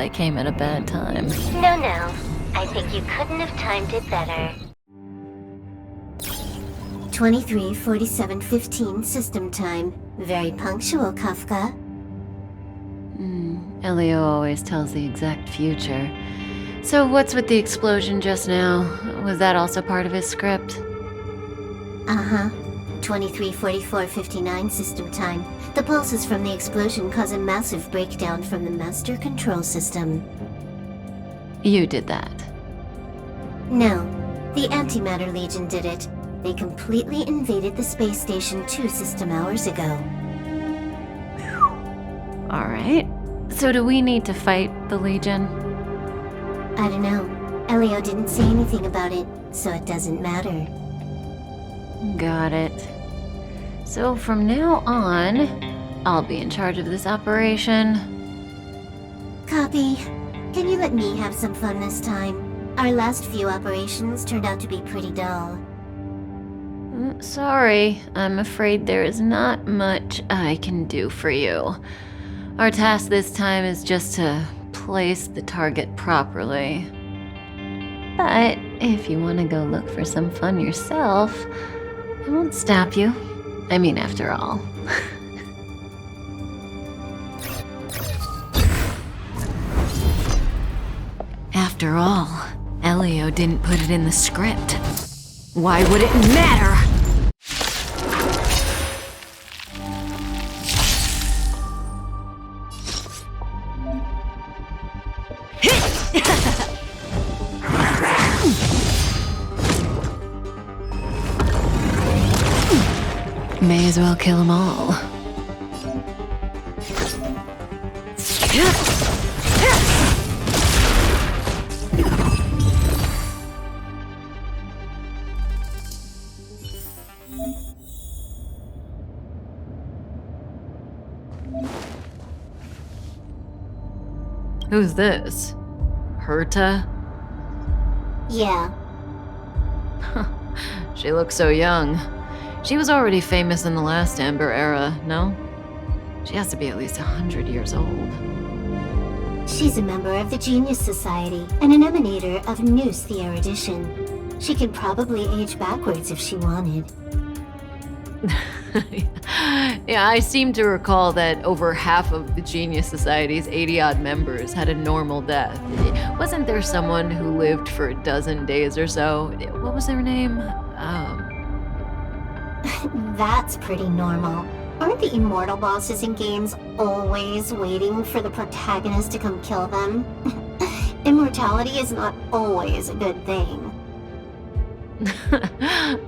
I came at a bad time. No. I think you couldn't have timed it better. 23:47:15 system time. Very punctual, Kafka. Elio always tells the exact future. So what's with the explosion just now? Was that also part of his script? Uh-huh. 23:44:59 system time. The pulses from the explosion cause a massive breakdown from the master control system. You did that. No, the Antimatter Legion did it. They completely invaded the space station 2 system hours ago. Alright. So do we need to fight the Legion? I don't know. Elio didn't say anything about it, so it doesn't matter. Got it. So from now on, I'll be in charge of this operation. Copy. Can you let me have some fun this time? Our last few operations turned out to be pretty dull. Sorry, I'm afraid there is not much I can do for you. Our task this time is just to place the target properly. But if you want to go look for some fun yourself, I won't stop you. I mean, after all. After all, Elio didn't put it in the script. Why would it matter? May as well kill them all. Who's this? Herta? Yeah. She looks so young. She was already famous in the last Amber era, no? She has to be at least 100 years old. She's a member of the Genius Society and an emanator of Noose the Erudition. She could probably age backwards if she wanted. Yeah, I seem to recall that over half of the Genius Society's 80-odd members had a normal death. Wasn't there someone who lived for a dozen days or so? What was their name? That's pretty normal. Aren't the immortal bosses in games always waiting for the protagonist to come kill them? Immortality is not always a good thing.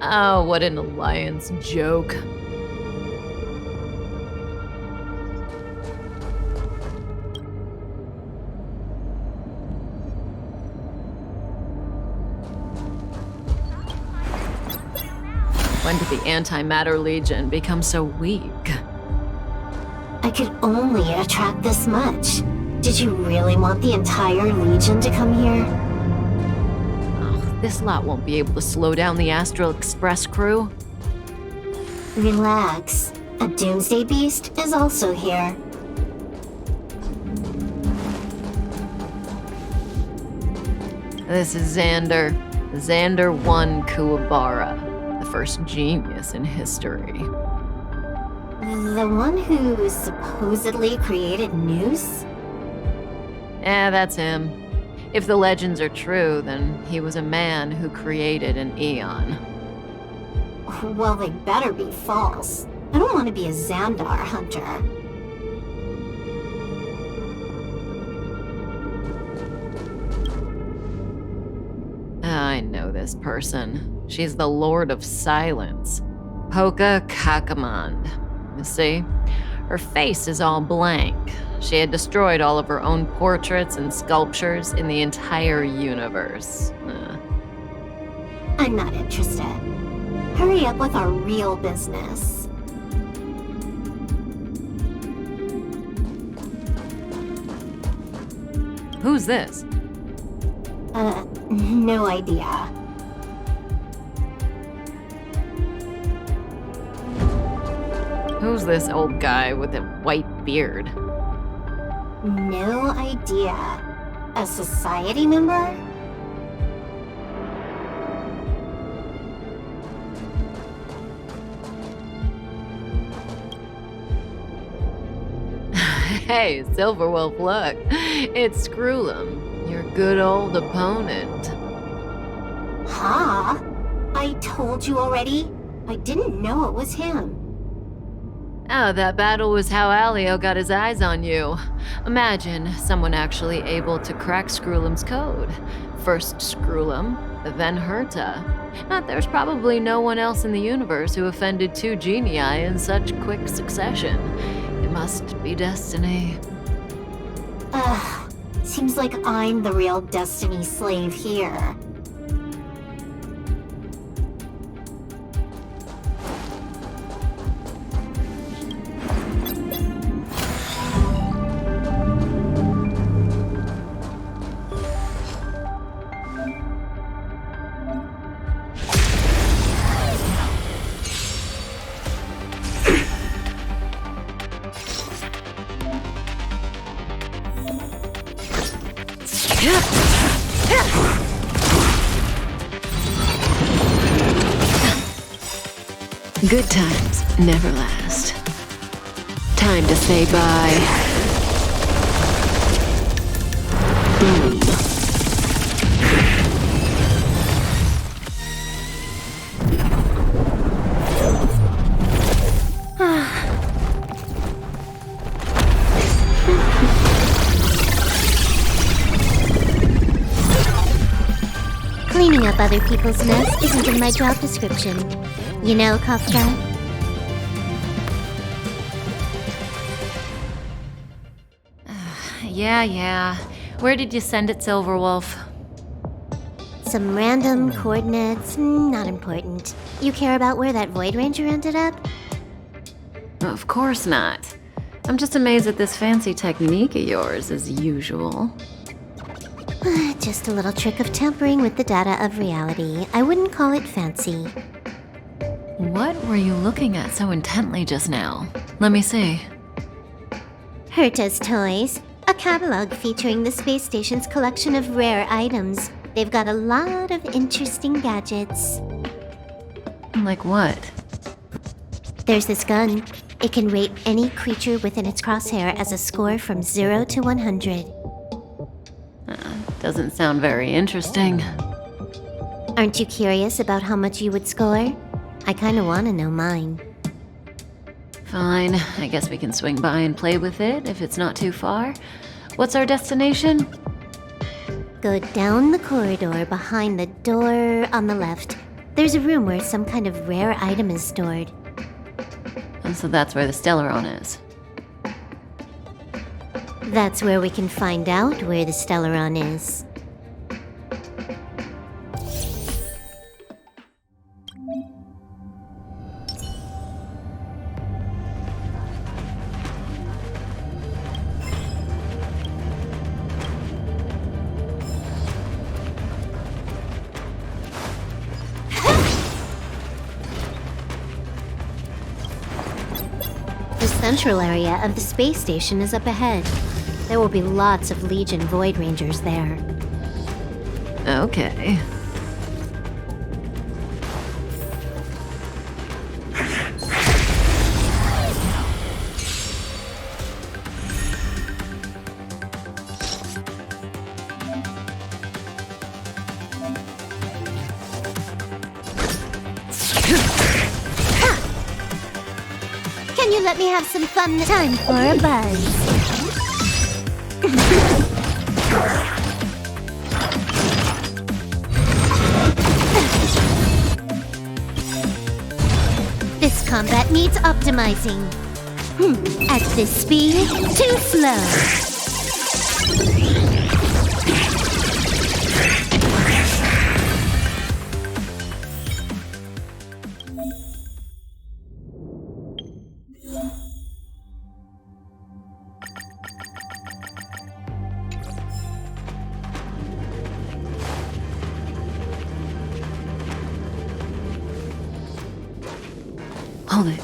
Oh, what an alliance joke. When did the Antimatter Legion become so weak? I could only attract this much. Did you really want the entire Legion to come here? Oh, this lot won't be able to slow down the Astral Express crew. Relax. A Doomsday beast is also here. This is Xander. Xander 1 Kuwabara. First genius in history. The one who supposedly created Noose? That's him. If the legends are true, then he was a man who created an eon. Well, they better be false. I don't want to be a Xandar hunter. I know this person. She's the Lord of Silence, Poka Kakamand. You see, her face is all blank. She had destroyed all of her own portraits and sculptures in the entire universe. I'm not interested. Hurry up with our real business. Who's this? No idea. Who's this old guy with a white beard? No idea. A society member? Hey, Silverwolf, look. It's Screw'em, your good old opponent. Huh? I told you already. I didn't know it was him. Oh, that battle was how Alio got his eyes on you. Imagine someone actually able to crack Screw'em's code. First Screw'em, then Herta. But there's probably no one else in the universe who offended two genii in such quick succession. It must be destiny. Ugh, seems like I'm the real destiny slave here. Good times never last. Time to say bye. Boom. Cleaning up other people's mess isn't in my job description. You know, Kafka? Yeah. Where did you send it, Silverwolf? Some random coordinates, not important. You care about where that Voidranger ended up? Of course not. I'm just amazed at this fancy technique of yours, as usual. Just a little trick of tampering with the data of reality. I wouldn't call it fancy. What were you looking at so intently just now? Let me see. Herta's Toys, a catalog featuring the space station's collection of rare items. They've got a lot of interesting gadgets. Like what? There's this gun. It can rate any creature within its crosshair as a score from 0 to 100. Doesn't sound very interesting. Aren't you curious about how much you would score? I kinda wanna know mine. Fine, I guess we can swing by and play with it if it's not too far. What's our destination? Go down the corridor behind the door on the left. There's a room where some kind of rare item is stored. And so that's where the Stellaron is. That's where we can find out where the Stellaron is. The central area of the space station is up ahead. There will be lots of Legion Voidrangers there. Okay. Can you let me have some fun? Time for a buzz. This combat needs optimizing. At this speed, too slow. Hold it.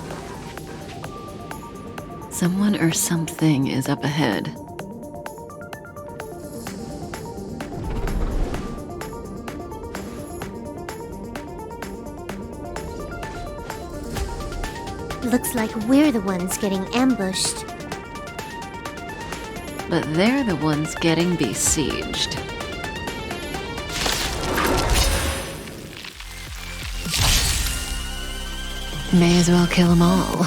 Someone or something is up ahead. Looks like we're the ones getting ambushed. But they're the ones getting besieged. May as well kill them all.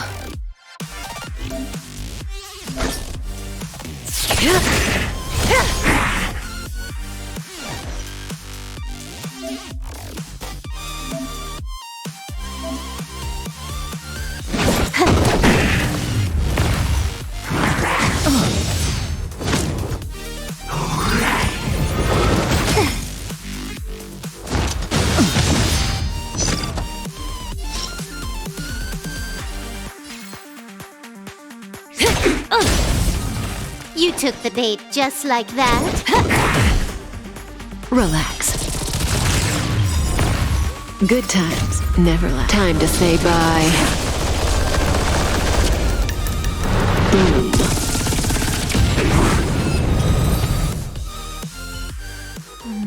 You took the bait just like that. Relax. Good times never last. Time to say bye. Boom.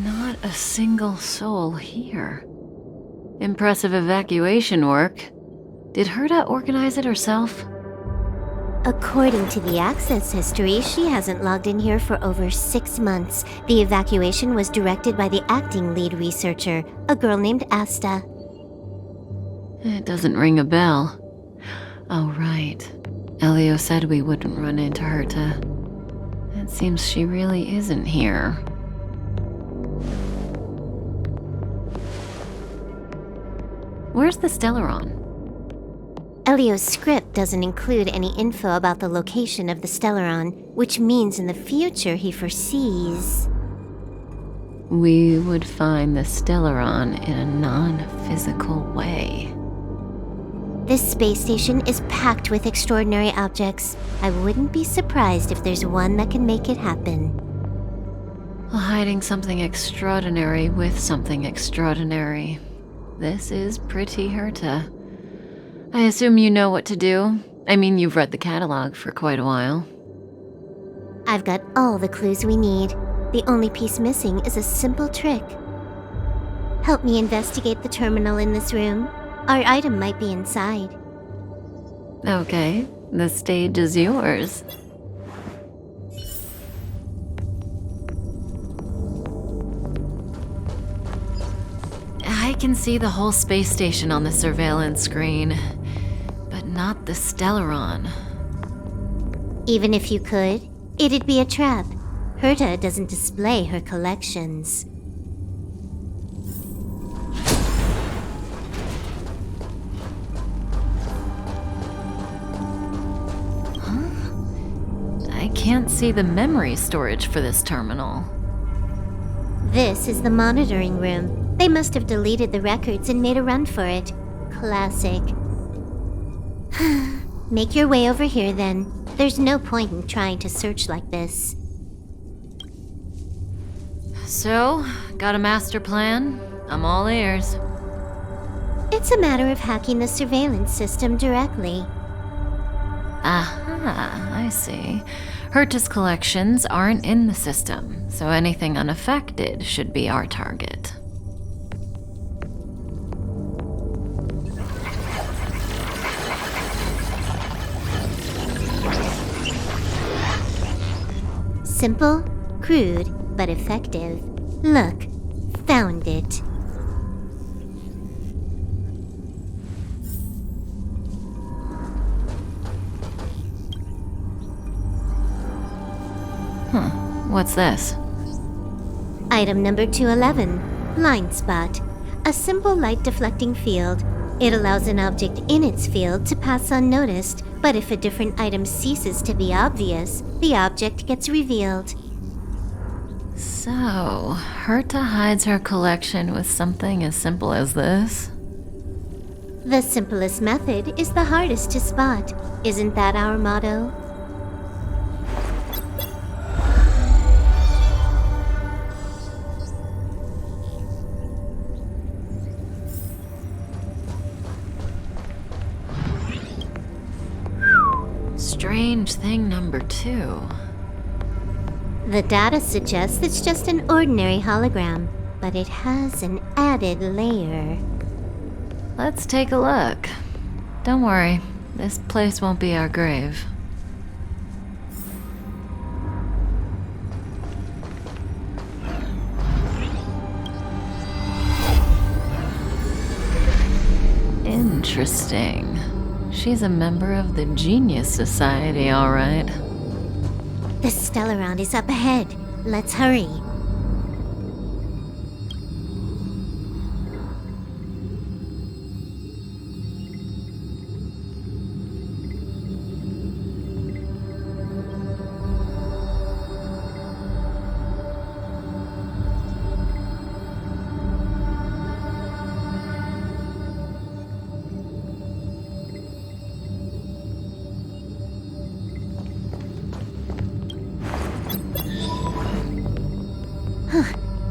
Not a single soul here. Impressive evacuation work. Did Herta organize it herself? According to the access history, she hasn't logged in here for over 6 months. The evacuation was directed by the acting lead researcher, a girl named Asta. It doesn't ring a bell. Oh, right. Elio said we wouldn't run into Herta. It seems she really isn't here. Where's the Stellaron? Elio's script doesn't include any info about the location of the Stellaron, which means in the future he foresees... We would find the Stellaron in a non-physical way. This space station is packed with extraordinary objects. I wouldn't be surprised if there's one that can make it happen. Well, hiding something extraordinary with something extraordinary. This is pretty Herta. I assume you know what to do. I mean, you've read the catalog for quite a while. I've got all the clues we need. The only piece missing is a simple trick. Help me investigate the terminal in this room. Our item might be inside. Okay, the stage is yours. I can see the whole space station on the surveillance screen, but not the Stellaron. Even if you could, it'd be a trap. Herta doesn't display her collections. I can't see the memory storage for this terminal. This is the monitoring room. They must have deleted the records and made a run for it. Classic. Make your way over here then. There's no point in trying to search like this. So, got a master plan? I'm all ears. It's a matter of hacking the surveillance system directly. Aha, I see. Herta's collections aren't in the system, so anything unaffected should be our target. Simple, crude, but effective. Look, found it. What's this? Item number 211, Blind Spot. A simple light deflecting field. It allows an object in its field to pass unnoticed, but if a different item ceases to be obvious, the object gets revealed. So, Herta hides her collection with something as simple as this? The simplest method is the hardest to spot. Isn't that our motto? Strange thing number 2. The data suggests it's just an ordinary hologram, but it has an added layer. Let's take a look. Don't worry, This place won't be our grave. Interesting. She's a member of the Genius Society, all right. The Stellaron is up ahead. Let's hurry.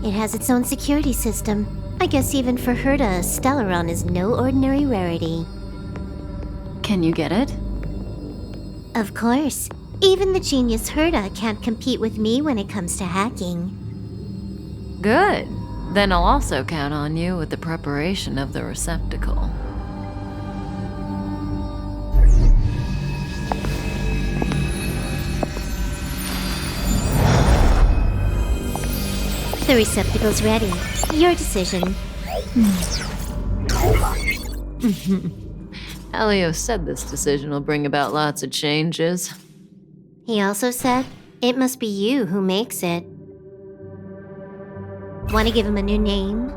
It has its own security system. I guess even for Herta, Stellaron is no ordinary rarity. Can you get it? Of course. Even the genius Herta can't compete with me when it comes to hacking. Good. Then I'll also count on you with the preparation of the receptacle. The receptacle's ready. Your decision. Elio said this decision will bring about lots of changes. He also said, it must be you who makes it. Want to give him a new name?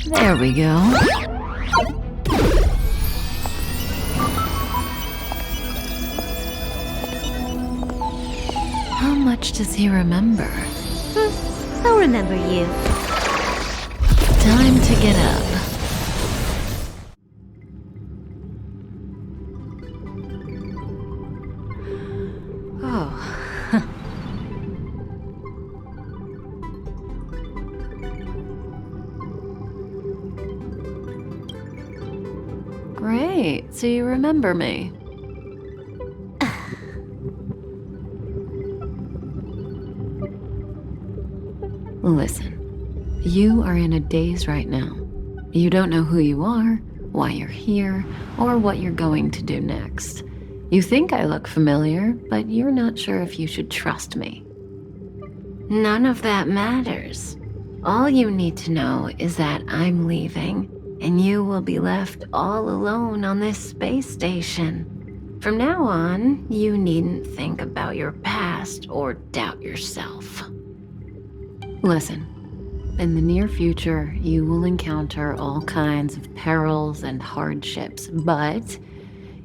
There we go. How much does he remember? I'll remember you. Time to get up. Oh. Great, so you remember me. Listen, you are in a daze right now. You don't know who you are, why you're here, or what you're going to do next. You think I look familiar, but you're not sure if you should trust me. None of that matters. All you need to know is that I'm leaving, and you will be left all alone on this space station. From now on, you needn't think about your past or doubt yourself. Listen, in the near future, you will encounter all kinds of perils and hardships, but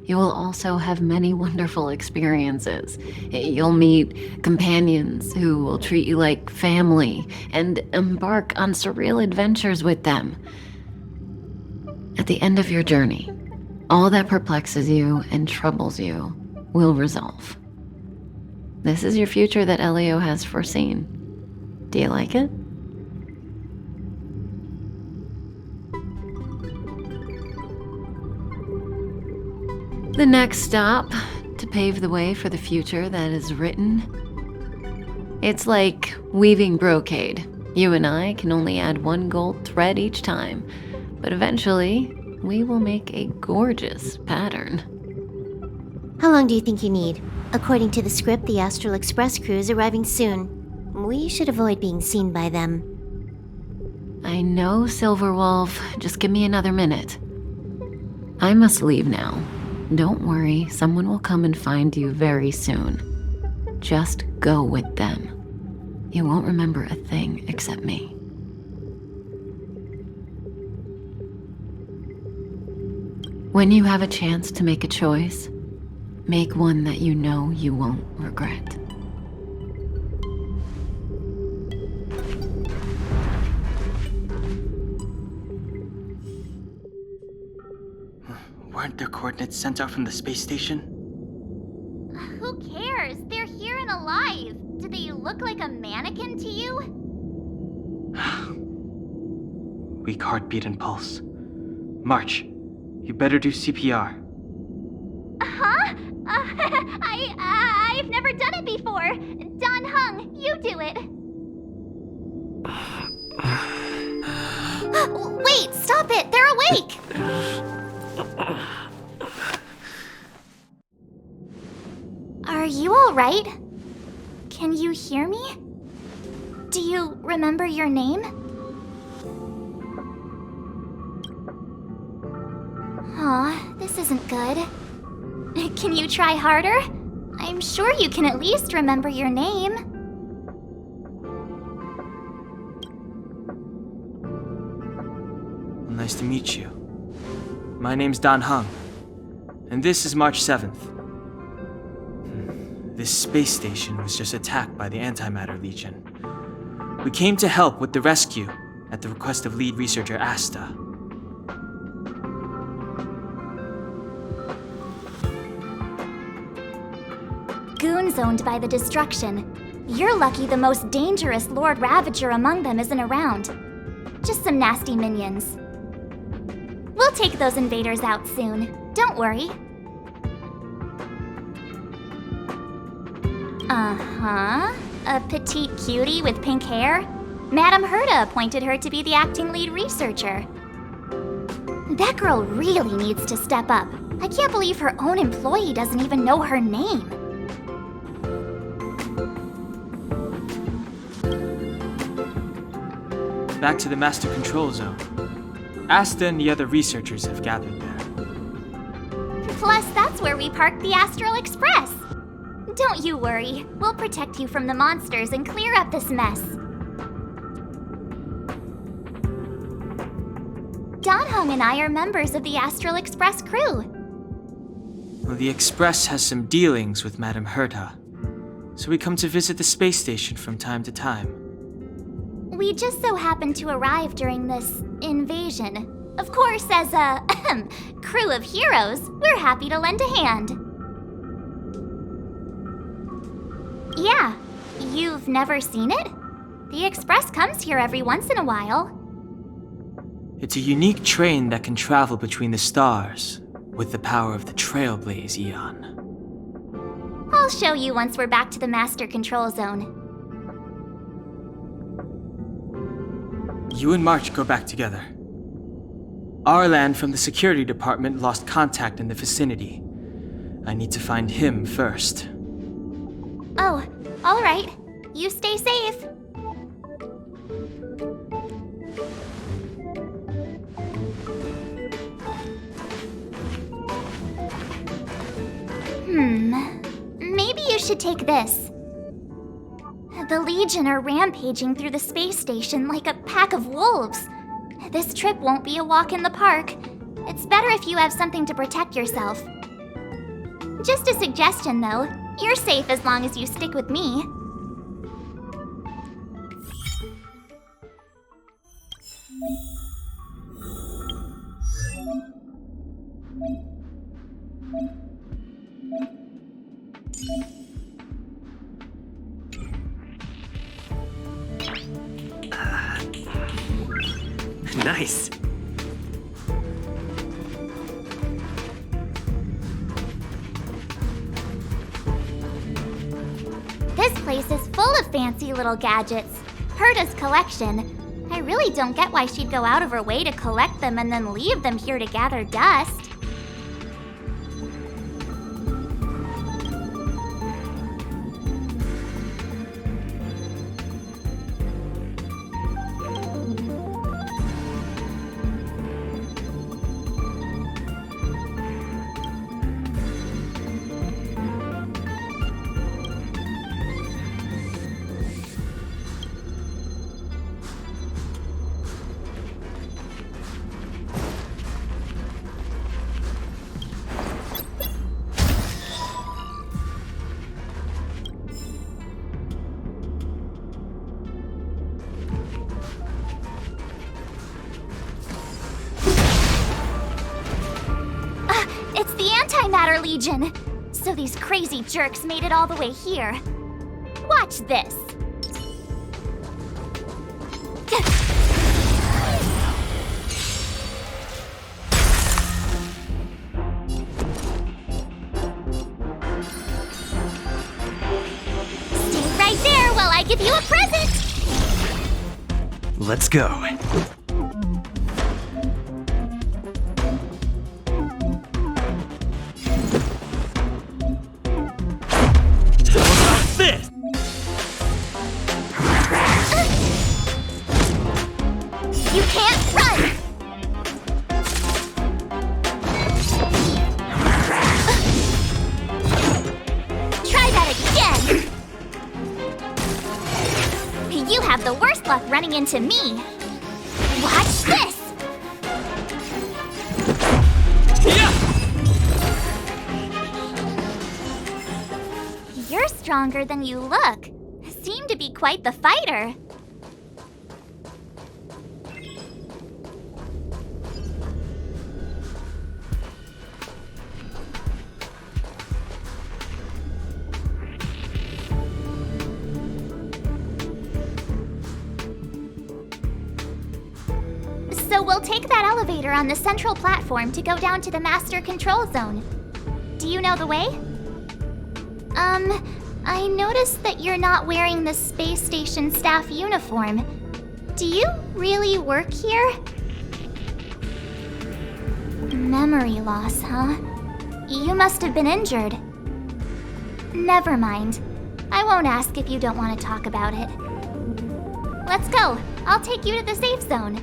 you will also have many wonderful experiences. You'll meet companions who will treat you like family and embark on surreal adventures with them. At the end of your journey, all that perplexes you and troubles you will resolve. This is your future that Elio has foreseen. Do you like it? The next stop, to pave the way for the future that is written. It's like weaving brocade. You and I can only add one gold thread each time, but eventually, we will make a gorgeous pattern. How long do you think you need? According to the script, the Astral Express crew is arriving soon. We should avoid being seen by them. I know, Silverwolf. Just give me another minute. I must leave now. Don't worry, someone will come and find you very soon. Just go with them. You won't remember a thing except me. When you have a chance to make a choice, make one that you know you won't regret. Weren't their coordinates sent out from the space station? Who cares? They're here and alive. Do they look like a mannequin to you? Weak heartbeat and pulse. March, you better do CPR. Huh? I've never done it before. Don Hung, you do it. Stop it! They're awake! Are you alright? Can you hear me? Do you remember your name? Aw, this isn't good. Can you try harder? I'm sure you can at least remember your name. Well, nice to meet you. My name's Dan Hung, and this is March 7th. This space station was just attacked by the Antimatter Legion. We came to help with the rescue at the request of lead researcher Asta. Goons owned by the destruction. You're lucky the most dangerous Lord Ravager among them isn't around. Just some nasty minions. We'll take those invaders out soon. Don't worry. Uh-huh. A petite cutie with pink hair? Madame Herta appointed her to be the acting lead researcher. That girl really needs to step up. I can't believe her own employee doesn't even know her name. Back to the Master Control Zone. Asta and the other researchers have gathered there. Plus, that's where we parked the Astral Express. Don't you worry. We'll protect you from the monsters and clear up this mess. Dan Hung and I are members of the Astral Express crew. Well, the Express has some dealings with Madame Herta, so we come to visit the space station from time to time. We just so happened to arrive during this invasion. Of course, as a crew of heroes, we're happy to lend a hand. Yeah, you've never seen it? The Express comes here every once in a while. It's a unique train that can travel between the stars with the power of the Trailblazer Eon. I'll show you once we're back to the Master Control Zone. You and March go back together. Arlan from the security department lost contact in the vicinity. I need to find him first. Oh, all right. You stay safe. Maybe you should take this. The Legion are rampaging through the space station like a pack of wolves. This trip won't be a walk in the park. It's better if you have something to protect yourself. Just a suggestion, though. You're safe as long as you stick with me. Nice. This place is full of fancy little gadgets. Herta's collection. I really don't get why she'd go out of her way to collect them and then leave them here to gather dust. It's the Antimatter Legion! So these crazy jerks made it all the way here. Watch this. Stay right there while I give you a present! Let's go. have the worst luck running into me. Watch this! You're stronger than you look. Seem to be quite the fighter. So we'll take that elevator on the central platform to go down to the master control zone. Do you know the way? I noticed that you're not wearing the space station staff uniform. Do you really work here? Memory loss, huh? You must have been injured. Never mind. I won't ask if you don't want to talk about it. Let's go. I'll take you to the safe zone.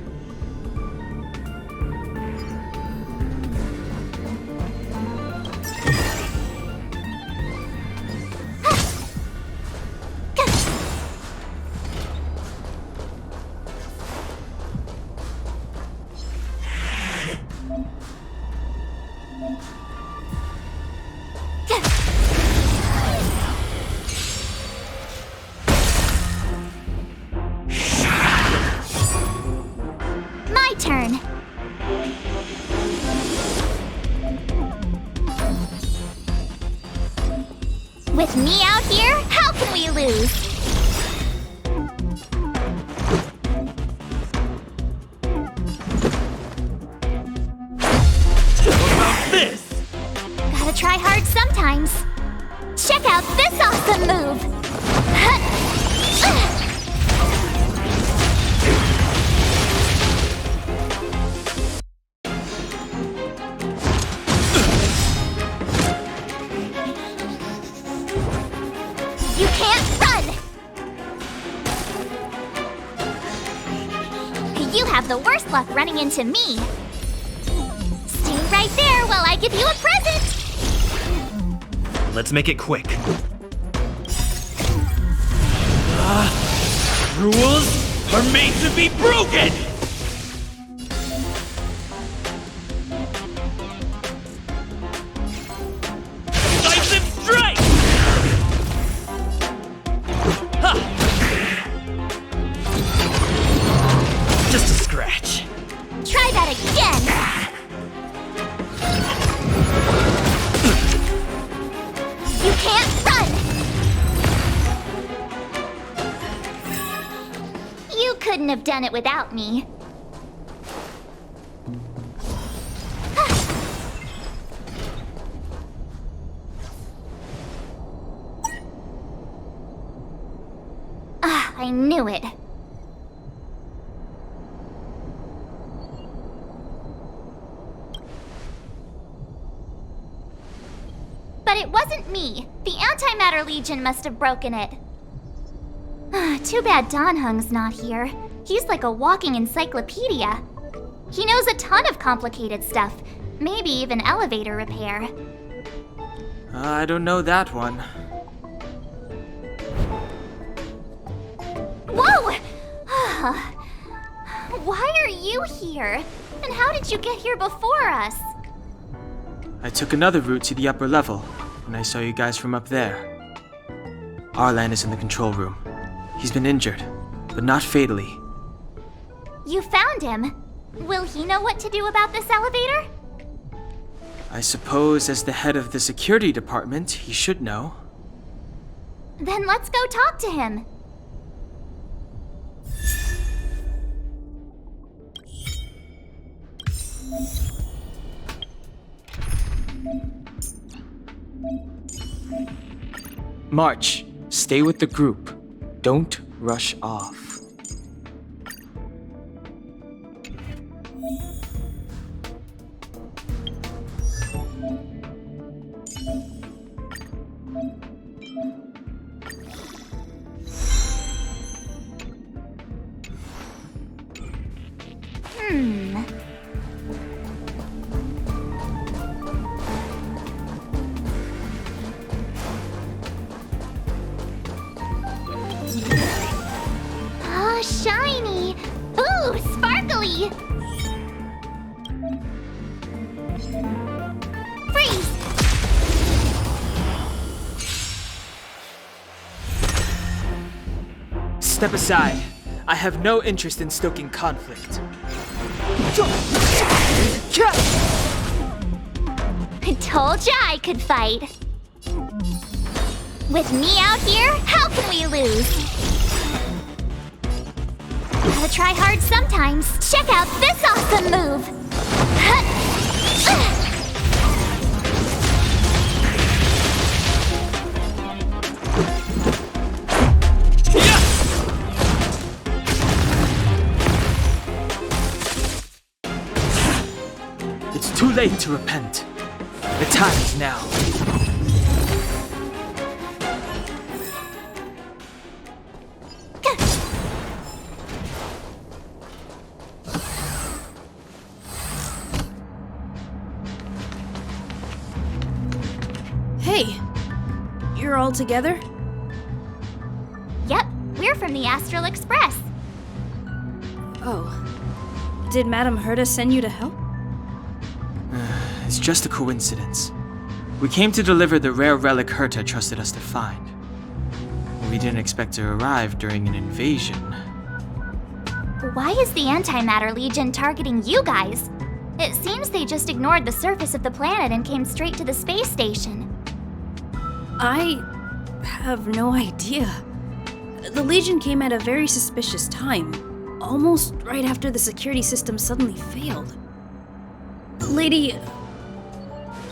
Turn. With me out here, how can we lose? What about this? Gotta try hard sometimes. Check out this awesome move! You can't run! You have the worst luck running into me. Stay right there while I give you a present! Let's make it quick. Rules are made to be broken! Decisive strike! Ha! Just a scratch. Try that again! You can't run! You couldn't have done it without me. I knew it. But it wasn't me. The Antimatter Legion must have broken it. Too bad Donhung's not here. He's like a walking encyclopedia. He knows a ton of complicated stuff. Maybe even elevator repair. I don't know that one. Whoa! Why are you here? And how did you get here before us? I took another route to the upper level, and I saw you guys from up there. Arlan is in the control room. He's been injured, but not fatally. You found him. Will he know what to do about this elevator? I suppose as the head of the security department, he should know. Then let's go talk to him. March, stay with the group. Don't rush off. shiny! Ooh, sparkly! Freeze! Step aside. I have no interest in stoking conflict. I told ya I could fight. With me out here, how can we lose? Gotta try hard sometimes. Check out this awesome move! It's too late to repent. The time is now. Hey, you're all together? Yep, we're from the Astral Express. Oh. Did Madame Herta send you to help? It's just a coincidence. We came to deliver the rare relic Herta trusted us to find. We didn't expect to arrive during an invasion. Why is the Antimatter Legion targeting you guys? It seems they just ignored the surface of the planet and came straight to the space station. I have no idea. The Legion came at a very suspicious time, almost right after the security system suddenly failed.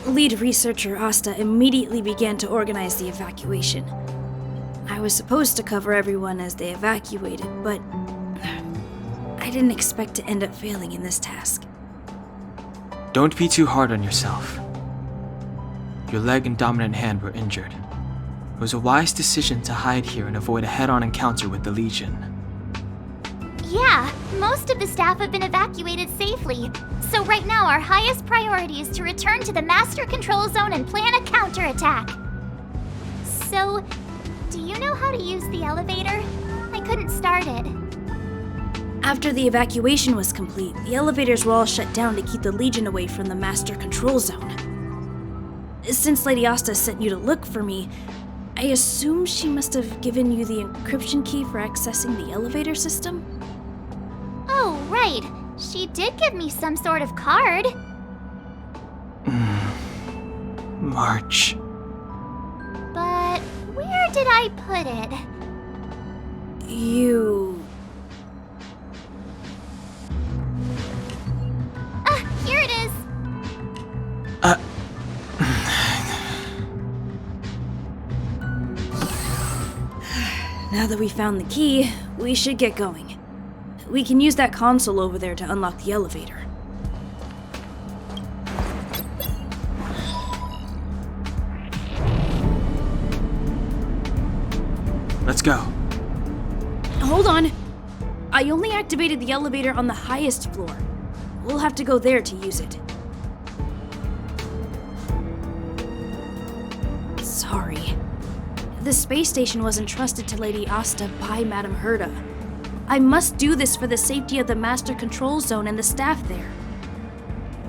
Lead researcher Asta immediately began to organize the evacuation. I was supposed to cover everyone as they evacuated, but I didn't expect to end up failing in this task. Don't be too hard on yourself. Your leg and dominant hand were injured. It was a wise decision to hide here and avoid a head-on encounter with the Legion. Yeah, most of the staff have been evacuated safely. So right now our highest priority is to return to the Master Control Zone and plan a counterattack. So, do you know how to use the elevator? I couldn't start it. After the evacuation was complete, the elevators were all shut down to keep the Legion away from the Master Control Zone. Since Lady Asta sent you to look for me, I assume she must have given you the encryption key for accessing the elevator system? Oh, right. She did give me some sort of card. March. But where did I put it? You... Here it is. Now that we found the key, we should get going. We can use that console over there to unlock the elevator. Let's go. Hold on! I only activated the elevator on the highest floor. We'll have to go there to use it. Sorry. The space station was entrusted to Lady Asta by Madame Herta. I must do this for the safety of the Master Control Zone and the staff there.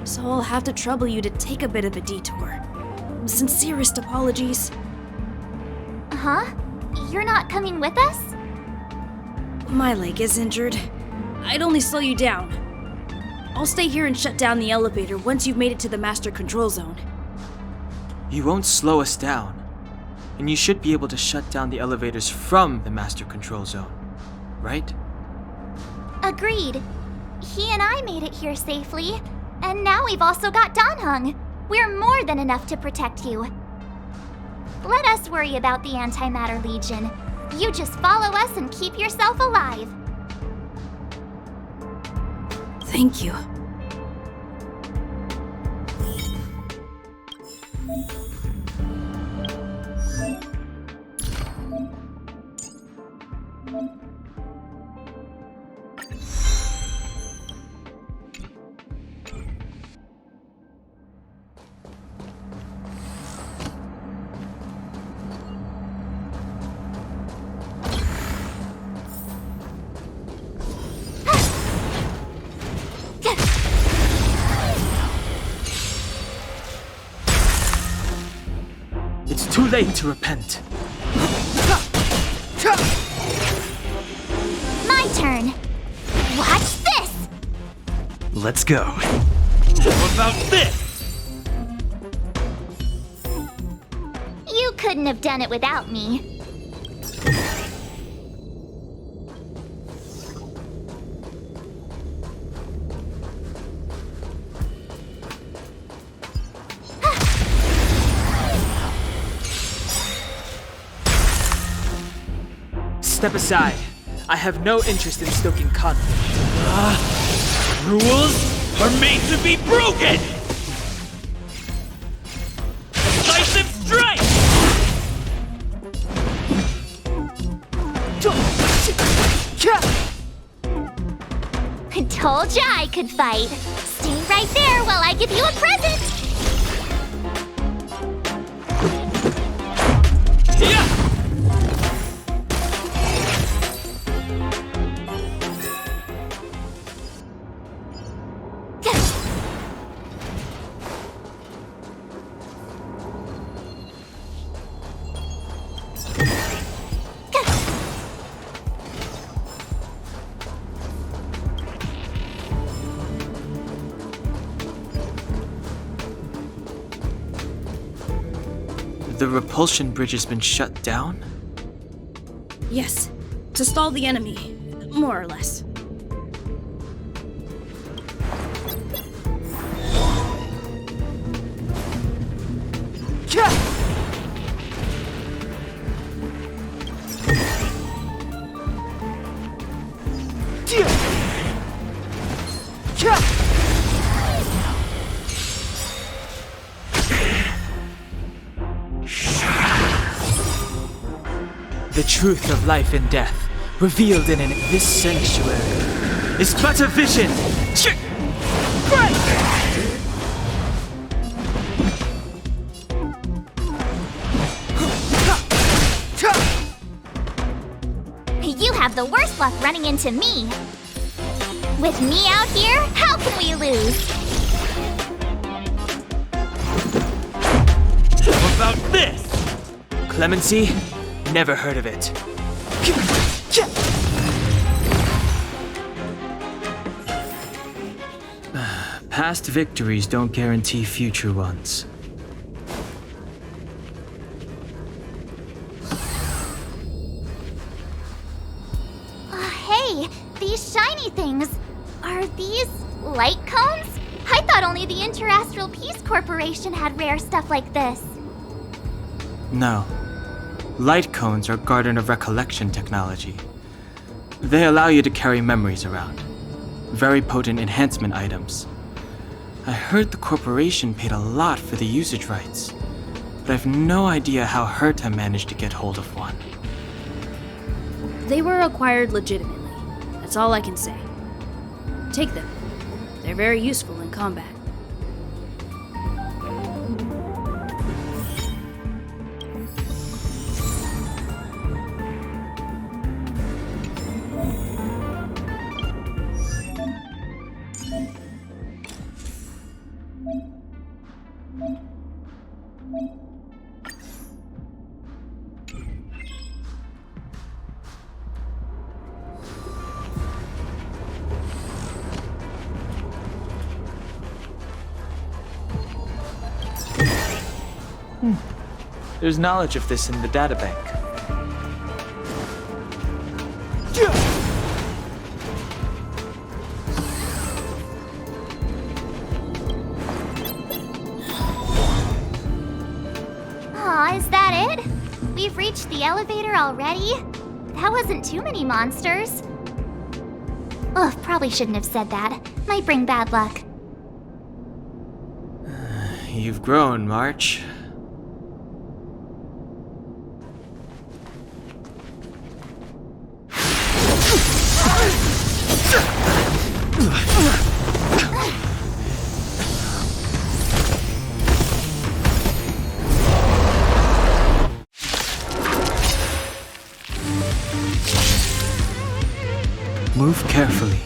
So I'll have to trouble you to take a bit of a detour. Sincerest apologies. Huh? You're not coming with us? My leg is injured. I'd only slow you down. I'll stay here and shut down the elevator once you've made it to the Master Control Zone. You won't slow us down. And you should be able to shut down the elevators from the Master Control Zone, right? Agreed. He and I made it here safely. And now we've also got Danhung. We're more than enough to protect you. Let us worry about the Antimatter Legion. You just follow us and keep yourself alive. Thank you. late to repent. My turn. Watch this! Let's go. How about this? You couldn't have done it without me. Step aside. I have no interest in stoking conflict. Rules are made to be broken! Decisive strike! I told ya I could fight. Stay right there while I give you a present! Yeah! The repulsion bridge has been shut down? Yes, to stall the enemy, more or less. The truth of life and death, revealed in this sanctuary, is but a vision! You have the worst luck running into me. With me out here, how can we lose? How about this? Clemency? Never heard of it. Past victories don't guarantee future ones. Hey, these shiny things. Are these light cones? I thought only the Interastral Peace Corporation had rare stuff like this. No. Light cones are Garden of Recollection technology. They allow you to carry memories around. Very potent enhancement items. I heard the corporation paid a lot for the usage rights, but I've no idea how Herta managed to get hold of one. They were acquired legitimately. That's all I can say. Take them. They're very useful in combat. There's knowledge of this in the databank. Aw, is that it? We've reached the elevator already? That wasn't too many monsters. Ugh, probably shouldn't have said that. Might bring bad luck. You've grown, March. Move carefully.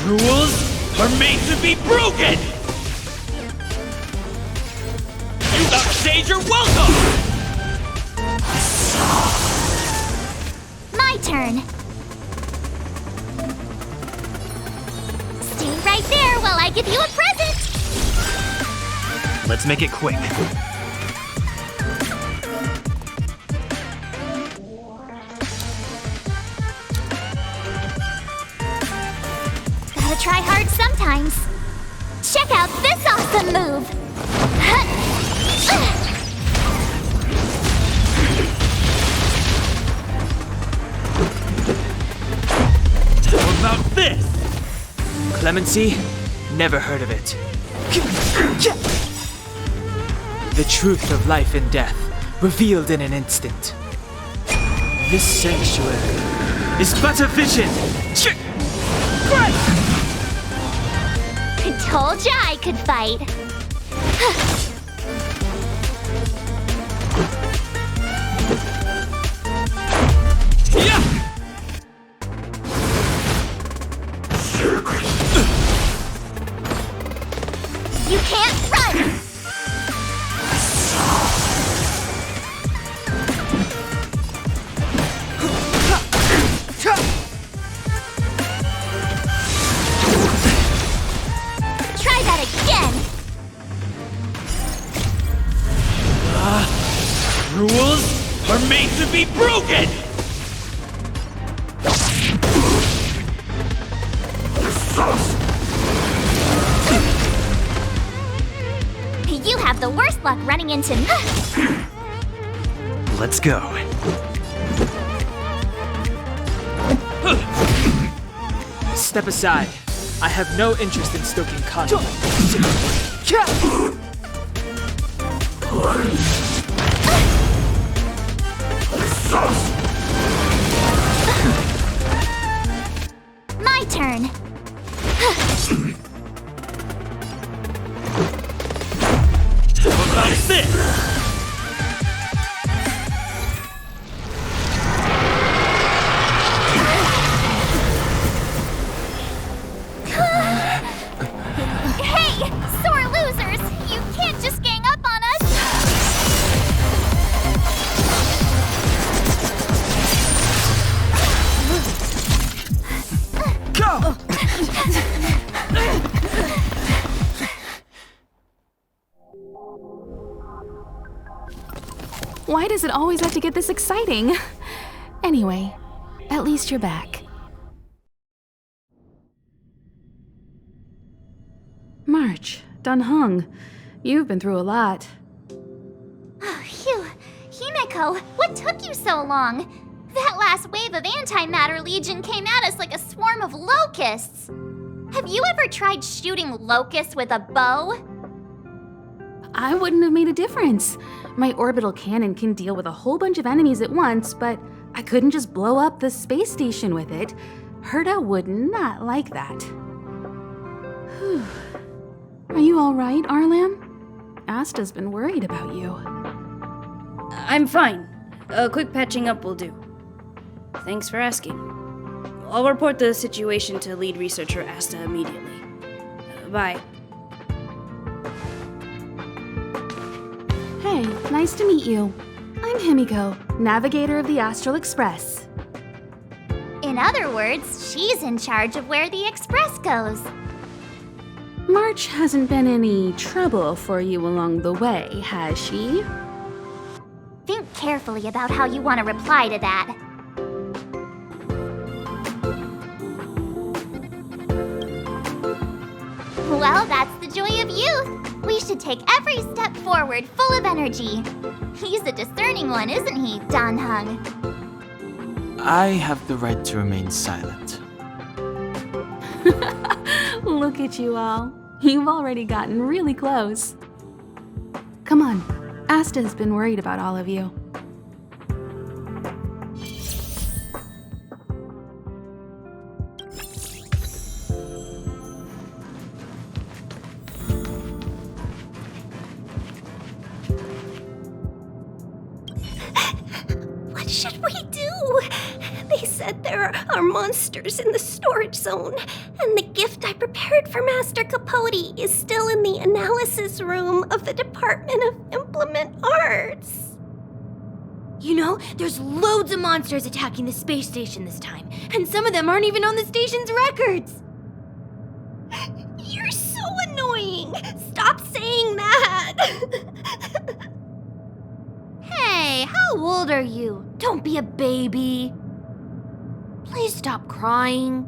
Rules are made to be broken! You upstage your welcome! My turn. Stay right there while I give you a present! Let's make it quick. Gotta try hard sometimes. Check out this awesome move! How about this? Clemency? Never heard of it. The truth of life and death, revealed in an instant. This sanctuary is but a vision! I told ya I could fight. Yeah! You can't run! Try that again! Rules are made to be broken! You have the worst luck running into me. Let's go. Step aside. I have no interest in stoking conflict. My turn. How about this? Hey, sore losers! You can't just gang up on us! Go! Why does it always have to get this exciting? Anyway, at least you're back. March, Dunhung, you've been through a lot. Phew. Himeko, what took you so long? That last wave of antimatter legion came at us like a swarm of locusts. Have you ever tried shooting locusts with a bow? I wouldn't have made a difference. My orbital cannon can deal with a whole bunch of enemies at once, but I couldn't just blow up the space station with it. Herta would not like that. Whew. Are you all right, Arlam? Asta's been worried about you. I'm fine. A quick patching up will do. Thanks for asking. I'll report the situation to lead researcher Asta immediately. Bye. Hey, nice to meet you. I'm Himeko, navigator of the Astral Express. In other words, she's in charge of where the express goes. March hasn't been any trouble for you along the way, has she? Think carefully about how you want to reply to that. Well, that's the joy of youth. We should take every step forward full of energy. He's a discerning one, isn't he, Danhung? I have the right to remain silent. Look at you all. You've already gotten really close. Come on, Asta's been worried about all of you. What should we do? They said said there are monsters in the storage zone, and the gift I prepared for Master Capote is still in the analysis room of the Department of Implement Arts. You know, there's loads of monsters attacking the space station this time, and some of them aren't even on the station's records. You're so annoying! Stop saying that! Hey, how old are you? Don't be a baby. Please stop crying.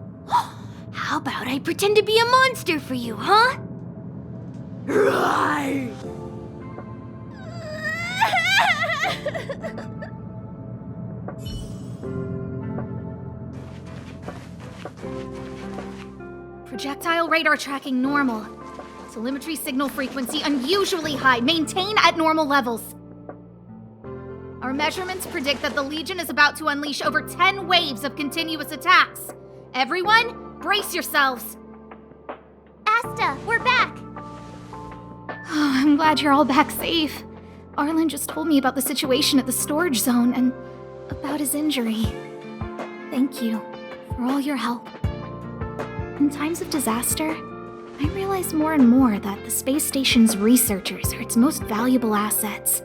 How about I pretend to be a monster for you, huh? Right. Projectile radar tracking normal. Telemetry signal frequency unusually high. Maintain at normal levels. Our measurements predict that the Legion is about to unleash over 10 waves of continuous attacks. Everyone, brace yourselves. Asta, we're back! Oh, I'm glad you're all back safe. Arlen just told me about the situation at the storage zone and about his injury. Thank you for all your help. In times of disaster, I realize more and more that the space station's researchers are its most valuable assets.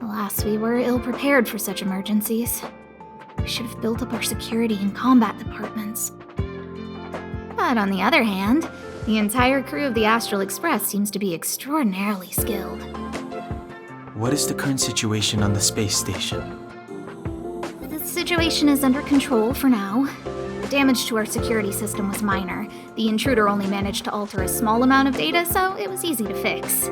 Alas, we were ill-prepared for such emergencies. We should have built up our security and combat departments. But on the other hand, the entire crew of the Astral Express seems to be extraordinarily skilled. What is the current situation on the space station? The situation is under control for now. The damage to our security system was minor. The intruder only managed to alter a small amount of data, so it was easy to fix.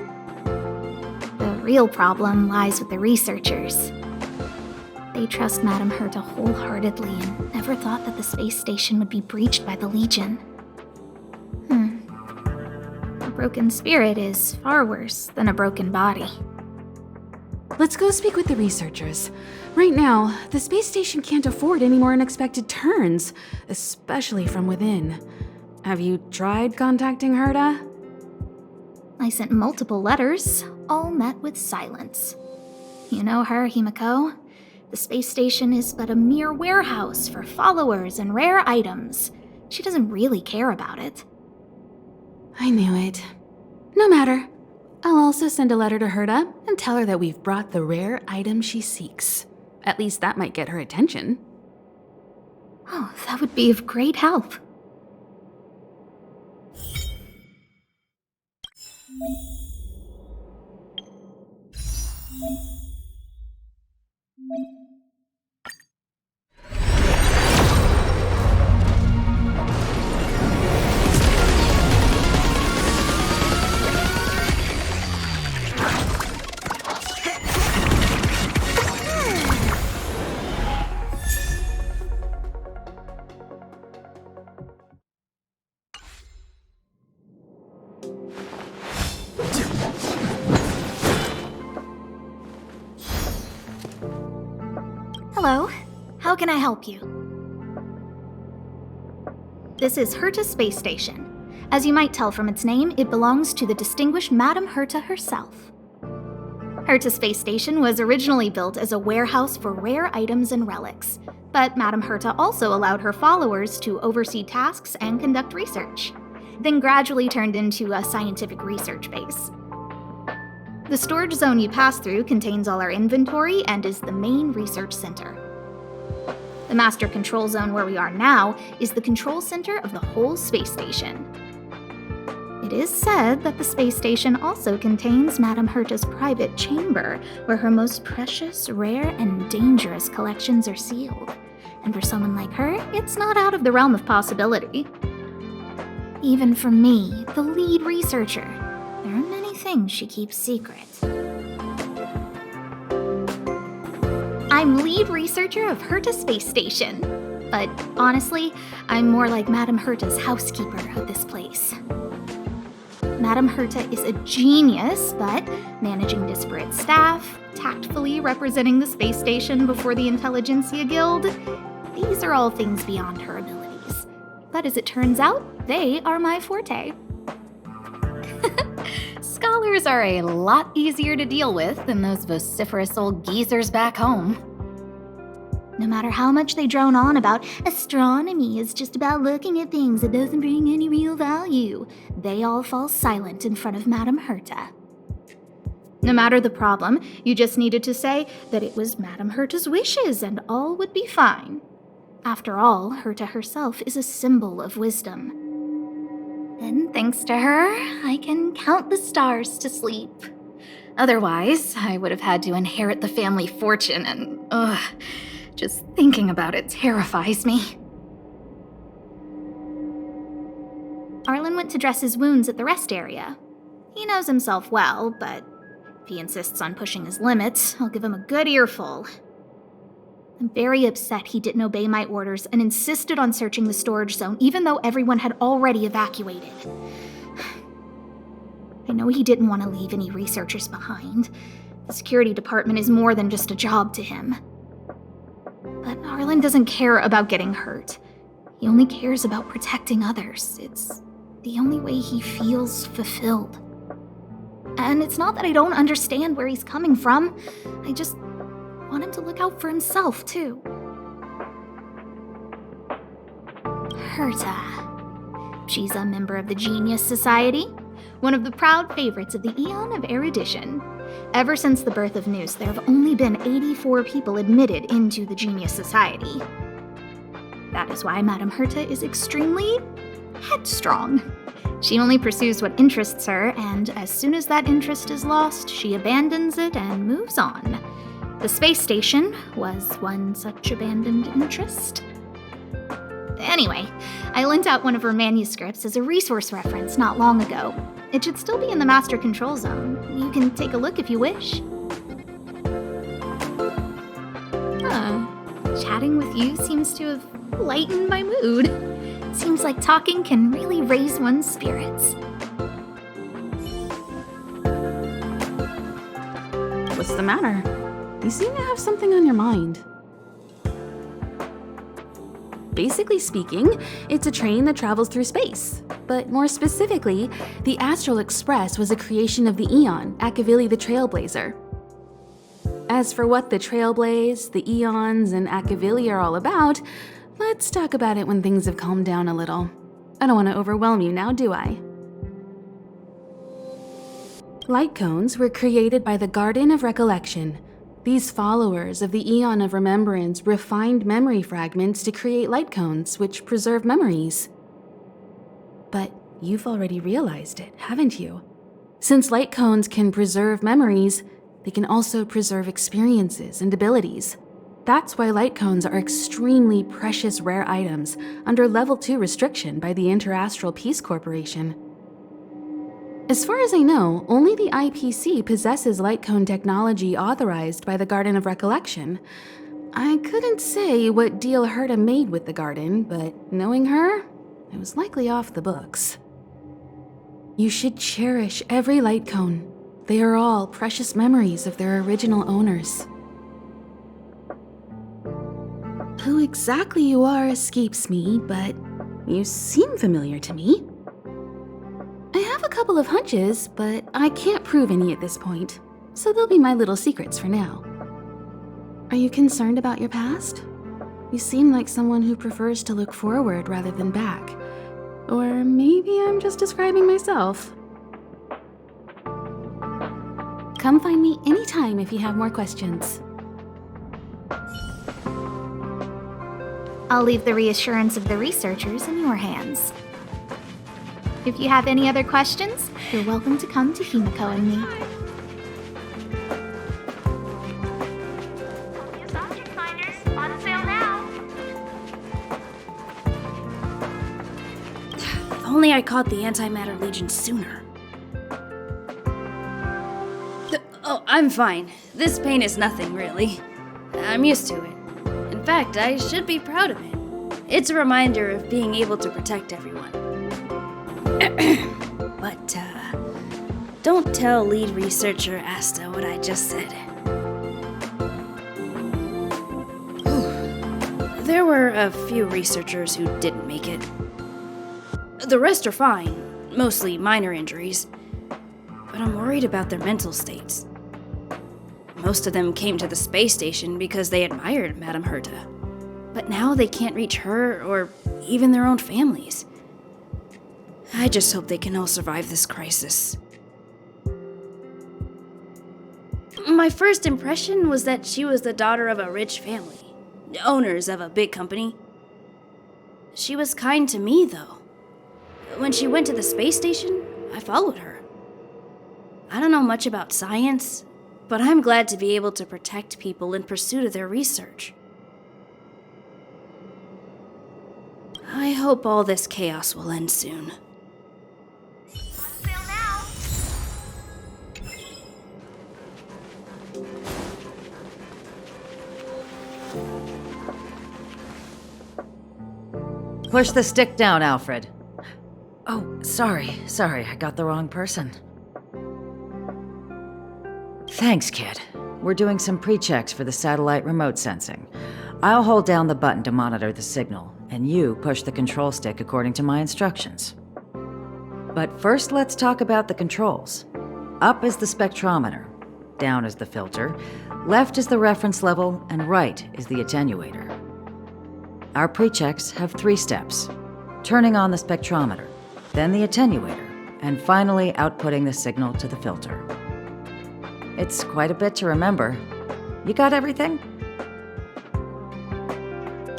The real problem lies with the researchers. They trust Madame Herta wholeheartedly and never thought that the space station would be breached by the Legion. A broken spirit is far worse than a broken body. Let's go speak with the researchers. Right now, the space station can't afford any more unexpected turns, especially from within. Have you tried contacting Herta? I sent multiple letters, all met with silence. You know her, Himeko. The space station is but a mere warehouse for followers and rare items. She doesn't really care about it. I knew it. No matter. I'll also send a letter to Herta and tell her that we've brought the rare item she seeks. At least that might get her attention. Oh, that would be of great help. Hello, how can I help you? This is Herta Space Station. As you might tell from its name, it belongs to the distinguished Madame Herta herself. Herta Space Station was originally built as a warehouse for rare items and relics, but Madame Herta also allowed her followers to oversee tasks and conduct research, then gradually turned into a scientific research base. The storage zone you pass through contains all our inventory and is the main research center. The master control zone where we are now is the control center of the whole space station. It is said that the space station also contains Madame Herta's private chamber, where her most precious, rare, and dangerous collections are sealed. And for someone like her, it's not out of the realm of possibility. Even for me, the lead researcher, there are many things she keeps secret. I'm lead researcher of Herta Space Station, but honestly, I'm more like Madame Herta's housekeeper of this place. Madame Herta is a genius, but managing disparate staff, tactfully representing the space station before the Intelligentsia Guild, these are all things beyond her abilities. But as it turns out, they are my forte. Scholars are a lot easier to deal with than those vociferous old geezers back home. No matter how much they drone on about astronomy is just about looking at things that doesn't bring any real value, they all fall silent in front of Madame Herta. No matter the problem, you just needed to say that it was Madame Herta's wishes and all would be fine. After all, Herta herself is a symbol of wisdom. And thanks to her, I can count the stars to sleep. Otherwise, I would have had to inherit the family fortune and, just thinking about it terrifies me. Arlen went to dress his wounds at the rest area. He knows himself well, but if he insists on pushing his limits, I'll give him a good earful. I'm very upset he didn't obey my orders and insisted on searching the storage zone even though everyone had already evacuated. I know he didn't want to leave any researchers behind. The security department is more than just a job to him. But Arlen doesn't care about getting hurt. He only cares about protecting others. It's the only way he feels fulfilled. And it's not that I don't understand where he's coming from. I just want him to look out for himself, too. Herta. She's a member of the Genius Society, one of the proud favorites of the Eon of Erudition. Ever since the birth of Noose, there have only been 84 people admitted into the Genius Society. That is why Madame Herta is extremely headstrong. She only pursues what interests her, and as soon as that interest is lost, she abandons it and moves on. The space station was one such abandoned interest. Anyway, I lent out one of her manuscripts as a resource reference not long ago. It should still be in the Master Control Zone. You can take a look if you wish. Chatting with you seems to have lightened my mood. Seems like talking can really raise one's spirits. What's the matter? You seem to have something on your mind. Basically speaking, it's a train that travels through space. But more specifically, the Astral Express was a creation of the Eon, Akavili the Trailblazer. As for what the Trailblaze, the Eons, and Akavili are all about, let's talk about it when things have calmed down a little. I don't want to overwhelm you now, do I? Light cones were created by the Garden of Recollection. These followers of the Eon of Remembrance refined memory fragments to create light cones, which preserve memories. But you've already realized it, haven't you? Since light cones can preserve memories, they can also preserve experiences and abilities. That's why light cones are extremely precious rare items under Level 2 restriction by the Interastral Peace Corporation. As far as I know, only the IPC possesses light cone technology authorized by the Garden of Recollection. I couldn't say what deal Herta made with the Garden, but knowing her, it was likely off the books. You should cherish every light cone. They are all precious memories of their original owners. Who exactly you are escapes me, but you seem familiar to me. I have a couple of hunches, but I can't prove any at this point, so they'll be my little secrets for now. Are you concerned about your past? You seem like someone who prefers to look forward rather than back. Or maybe I'm just describing myself. Come find me anytime if you have more questions. I'll leave the reassurance of the researchers in your hands. If you have any other questions, you're welcome to come to Himeko and me. Object finders on sale now. If only I caught the Antimatter Legion sooner. Oh, I'm fine. This pain is nothing, really. I'm used to it. In fact, I should be proud of it. It's a reminder of being able to protect everyone. But, don't tell lead researcher Asta what I just said. There were a few researchers who didn't make it. The rest are fine, mostly minor injuries. But I'm worried about their mental states. Most of them came to the space station because they admired Madame Herta. But now they can't reach her or even their own families. I just hope they can all survive this crisis. My first impression was that she was the daughter of a rich family, owners of a big company. She was kind to me, though. When she went to the space station, I followed her. I don't know much about science, but I'm glad to be able to protect people in pursuit of their research. I hope all this chaos will end soon. Push the stick down, Alfred. Oh, sorry, I got the wrong person. Thanks, kid. We're doing some pre-checks for the satellite remote sensing. I'll hold down the button to monitor the signal, and you push the control stick according to my instructions. But first, let's talk about the controls. Up is the spectrometer, down is the filter, left is the reference level, and right is the attenuator. Our pre-checks have 3 steps: turning on the spectrometer, then the attenuator, and finally outputting the signal to the filter. It's quite a bit to remember. You got everything?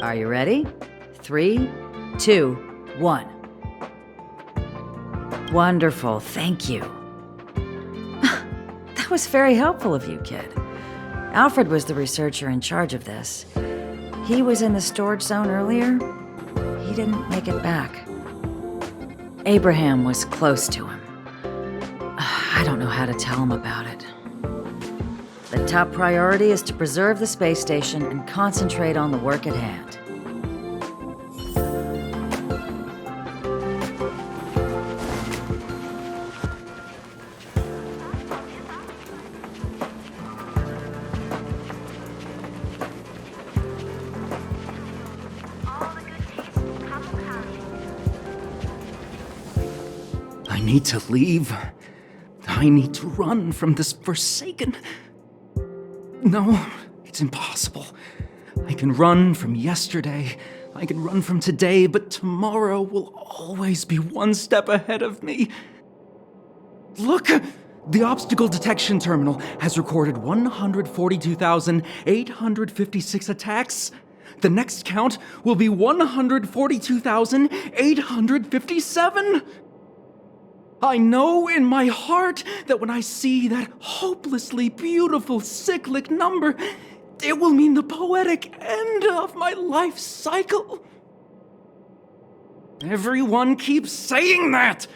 Are you ready? 3, 2, 1. Wonderful, thank you. That was very helpful of you, kid. Alfred was the researcher in charge of this. He was in the storage zone earlier. He didn't make it back. Abraham was close to him. I don't know how to tell him about it. The top priority is to preserve the space station and concentrate on the work at hand. I need to leave. I need to run from this forsaken... No, it's impossible. I can run from yesterday, I can run from today, but tomorrow will always be one step ahead of me. Look! The obstacle detection terminal has recorded 142,856 attacks. The next count will be 142,857. I know in my heart that when I see that hopelessly beautiful cyclic number, it will mean the poetic end of my life cycle. Everyone keeps saying that.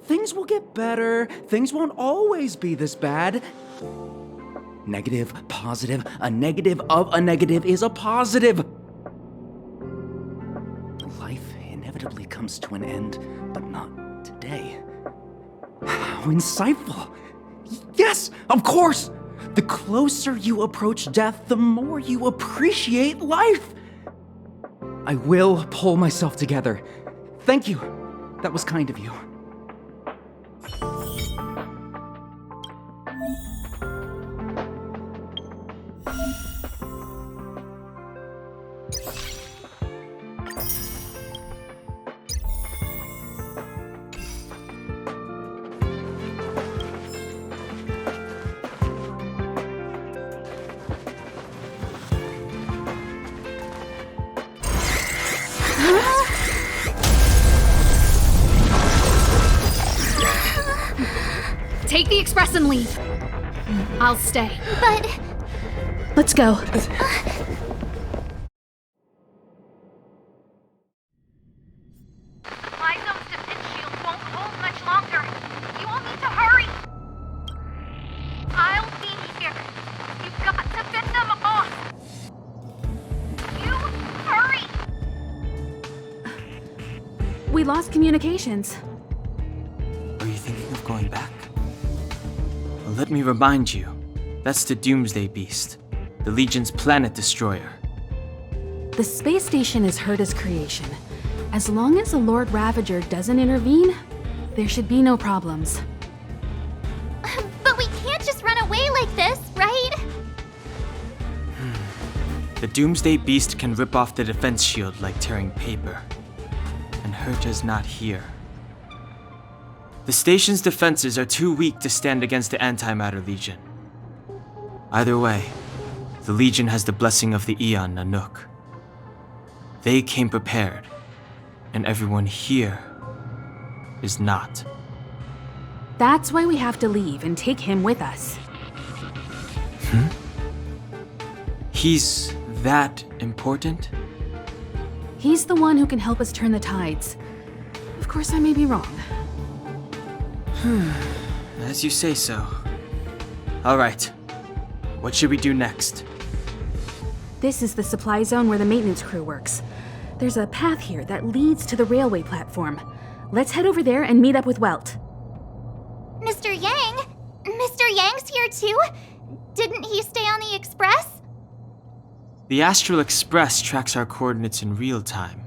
Things will get better. Things won't always be this bad. Negative, positive, a negative of a negative is a positive. Life inevitably comes to an end, but not today. How insightful. Yes, of course. The closer you approach death, the more you appreciate life. I will pull myself together. Thank you. That was kind of you. Take the express and leave. I'll stay. But... Let's go. My zone's defense shield won't hold much longer. You all need to hurry. I'll be here. You've got to fend them off. You hurry. We lost communications. Are you thinking of going back? Well, let me remind you, that's the Doomsday Beast, the Legion's planet destroyer. The space station is Herta's creation. As long as the Lord Ravager doesn't intervene, there should be no problems. But we can't just run away like this, right? The Doomsday beast can rip off the defense shield like tearing paper. And Herta's not here. The station's defenses are too weak to stand against the Antimatter Legion. Either way, the Legion has the blessing of the Aeon Nanook. They came prepared, and everyone here is not. That's why we have to leave and take him with us. He's that important? He's the one who can help us turn the tides. Of course, I may be wrong. As you say so. All right. What should we do next? This is the supply zone where the maintenance crew works. There's a path here that leads to the railway platform. Let's head over there and meet up with Welt. Mr. Yang? Mr. Yang's here too? Didn't he stay on the Express? The Astral Express tracks our coordinates in real time.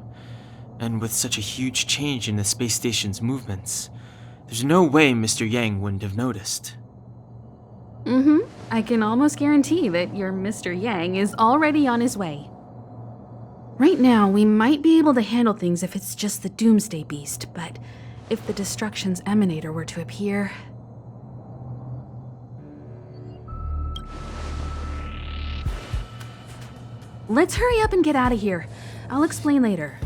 And with such a huge change in the space station's movements, there's no way Mr. Yang wouldn't have noticed. I can almost guarantee that your Mr. Yang is already on his way. Right now, we might be able to handle things if it's just the Doomsday Beast, but if the Destruction's Emanator were to appear... Let's hurry up and get out of here. I'll explain later.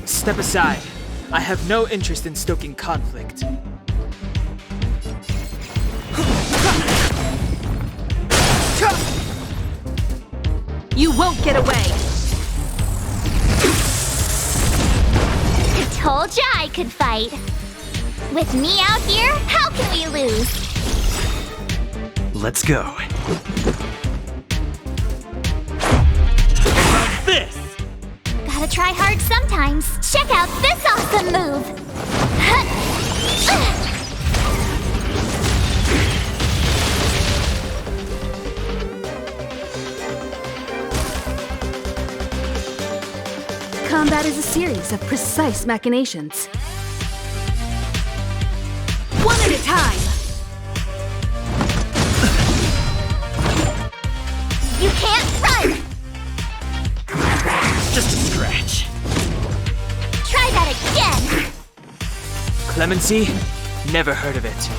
Step aside. I have no interest in stoking conflict. You won't get away! I told ya I could fight. With me out here, how can we lose? Let's go. This! Gotta try hard sometimes. Check out this awesome move! Combat is a series of precise machinations. One at a time! You can't run! Just a scratch. Try that again! Clemency? Never heard of it.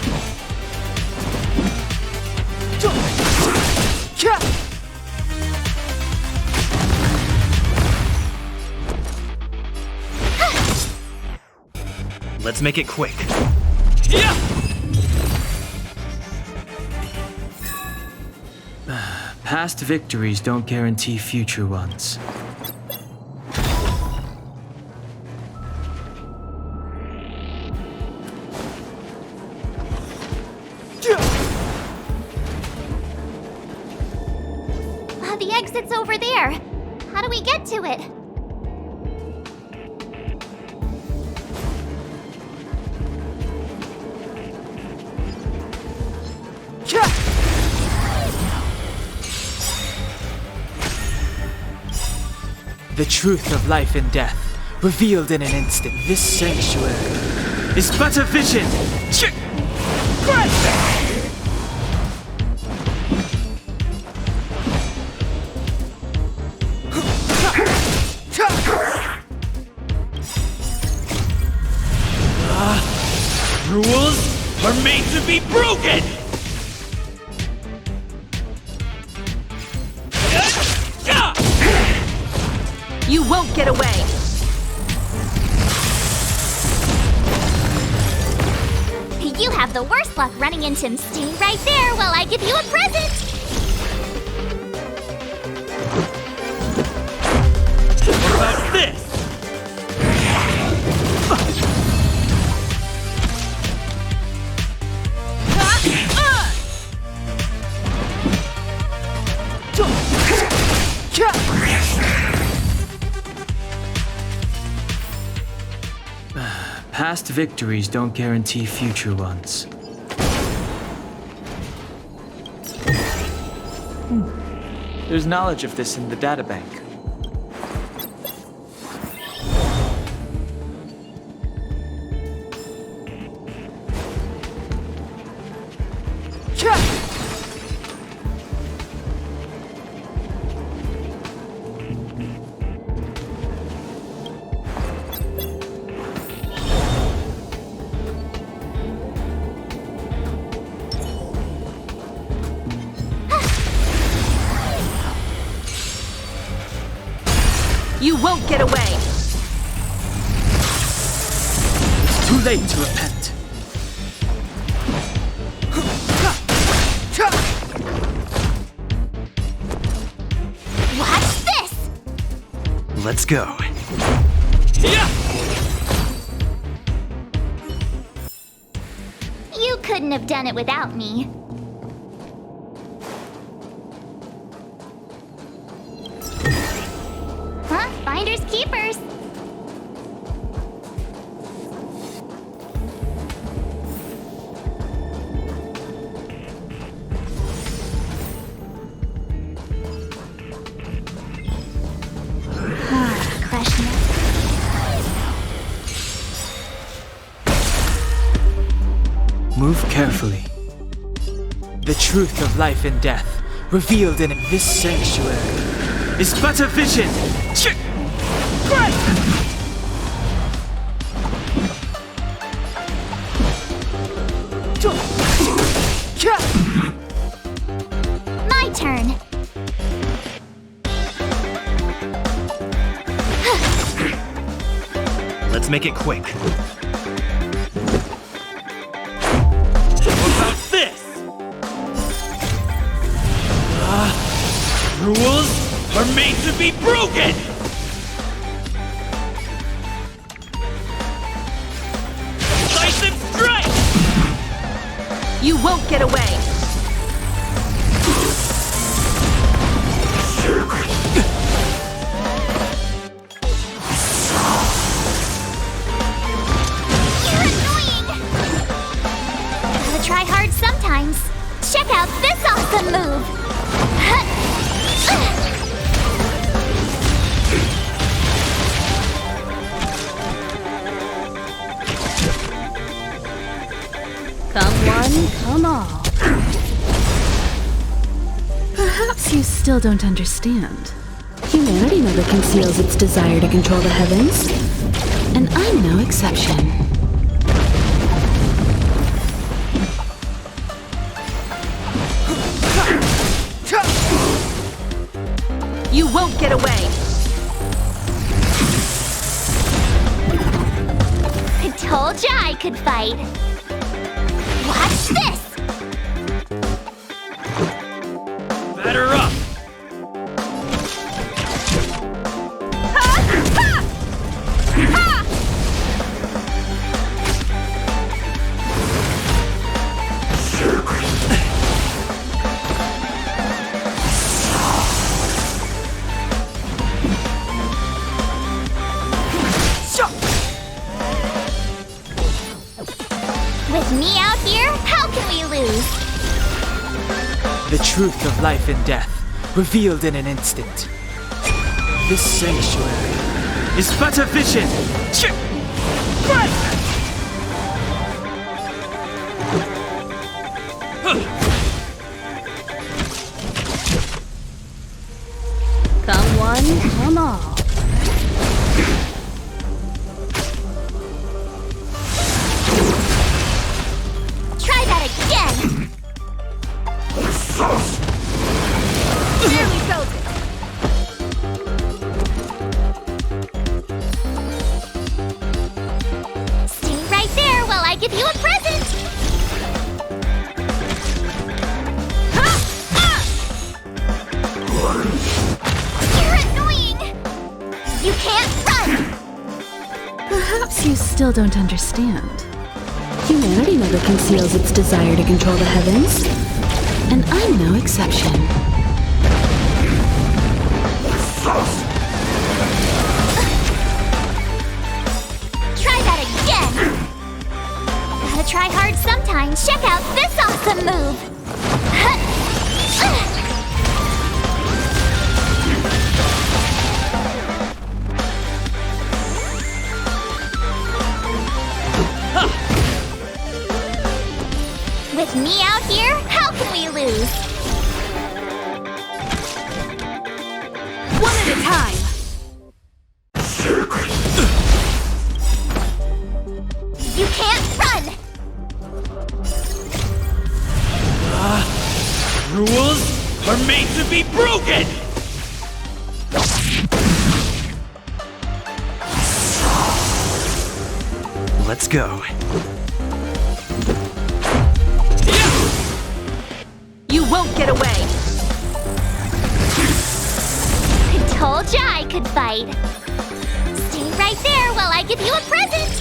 Let's make it quick. Past victories don't guarantee future ones. The exit's over there. How do we get to it? The truth of life and death, revealed in an instant. This sanctuary is but a vision. Rules are made to be broken! You won't get away! You have the worst luck running into him. Stay right there while I give you a present! What about this? Past victories don't guarantee future ones. There's knowledge of this in the databank. You won't get away! It's too late to repent. Watch this! Let's go. You couldn't have done it without me. Huh? Finders keepers. Crushing it. Move carefully. The truth of life and death, revealed in this sanctuary, is but a vision. My turn. Let's make it quick. What about this? Rules are made to be broken! Slice and strike! You won't get away! You're annoying! Gotta try hard sometimes. Check out this awesome move! Come one, come all. Perhaps you still don't understand. Humanity never conceals its desire to control the heavens, and I'm no exception. You won't get away! I told ya I could fight. Watch this! Batter up! With me out here, how can we lose? The truth of life and death, revealed in an instant. This sanctuary is but a vision. Come one, come all. Try that again! There we go! Stay right there while I give you a present! You're annoying! You can't run! Perhaps you still don't understand. Humanity never conceals its desire to control the heavens, and I'm no exception. Try that again! Gotta try hard sometimes. Check out this awesome move! me out here, how can we lose? One at a time! You can't run! Rules are made to be broken! Let's go. You won't get away! I told ya I could fight. Stay right there while I give you a present!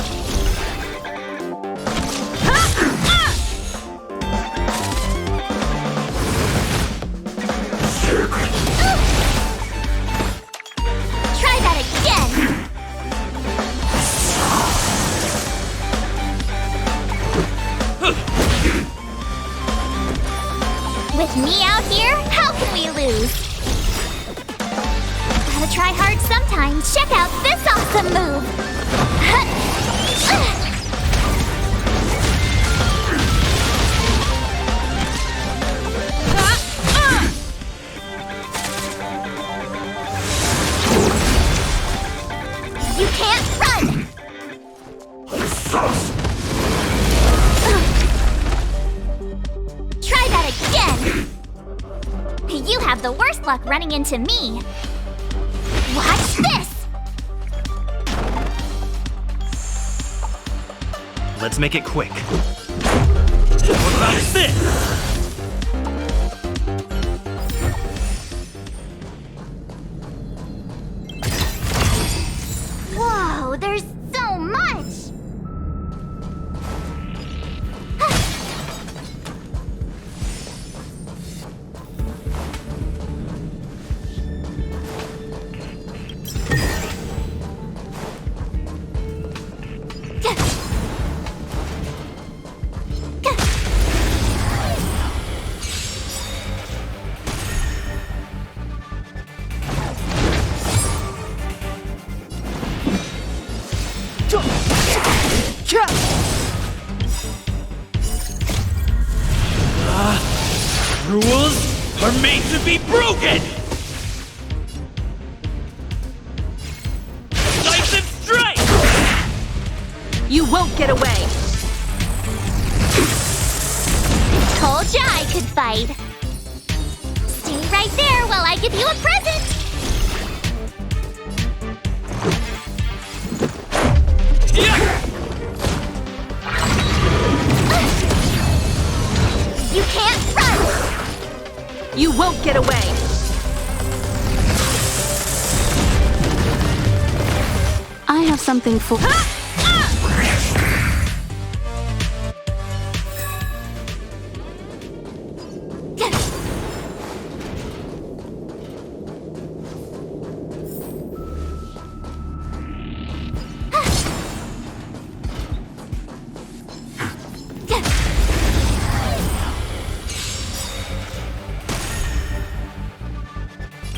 Try that again! With me out here, how can we lose? Gotta try hard sometimes. Check out this awesome move! You can't run! Try that again! You have the worst luck running into me. Watch this! Let's make it quick. What about this? Whoa, there's so much! Rules are made to be broken! Slice and strike! You won't get away! Told ya I could fight. Stay right there while I give you a present! You can't run! You won't get away! I have something for...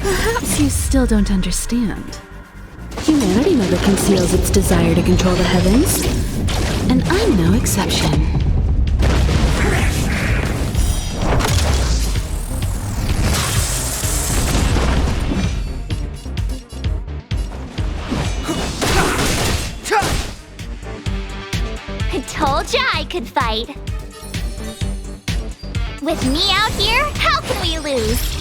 Perhaps you still don't understand. Humanity never conceals its desire to control the heavens, and I'm no exception. I told ya I could fight. With me out here, how can we lose?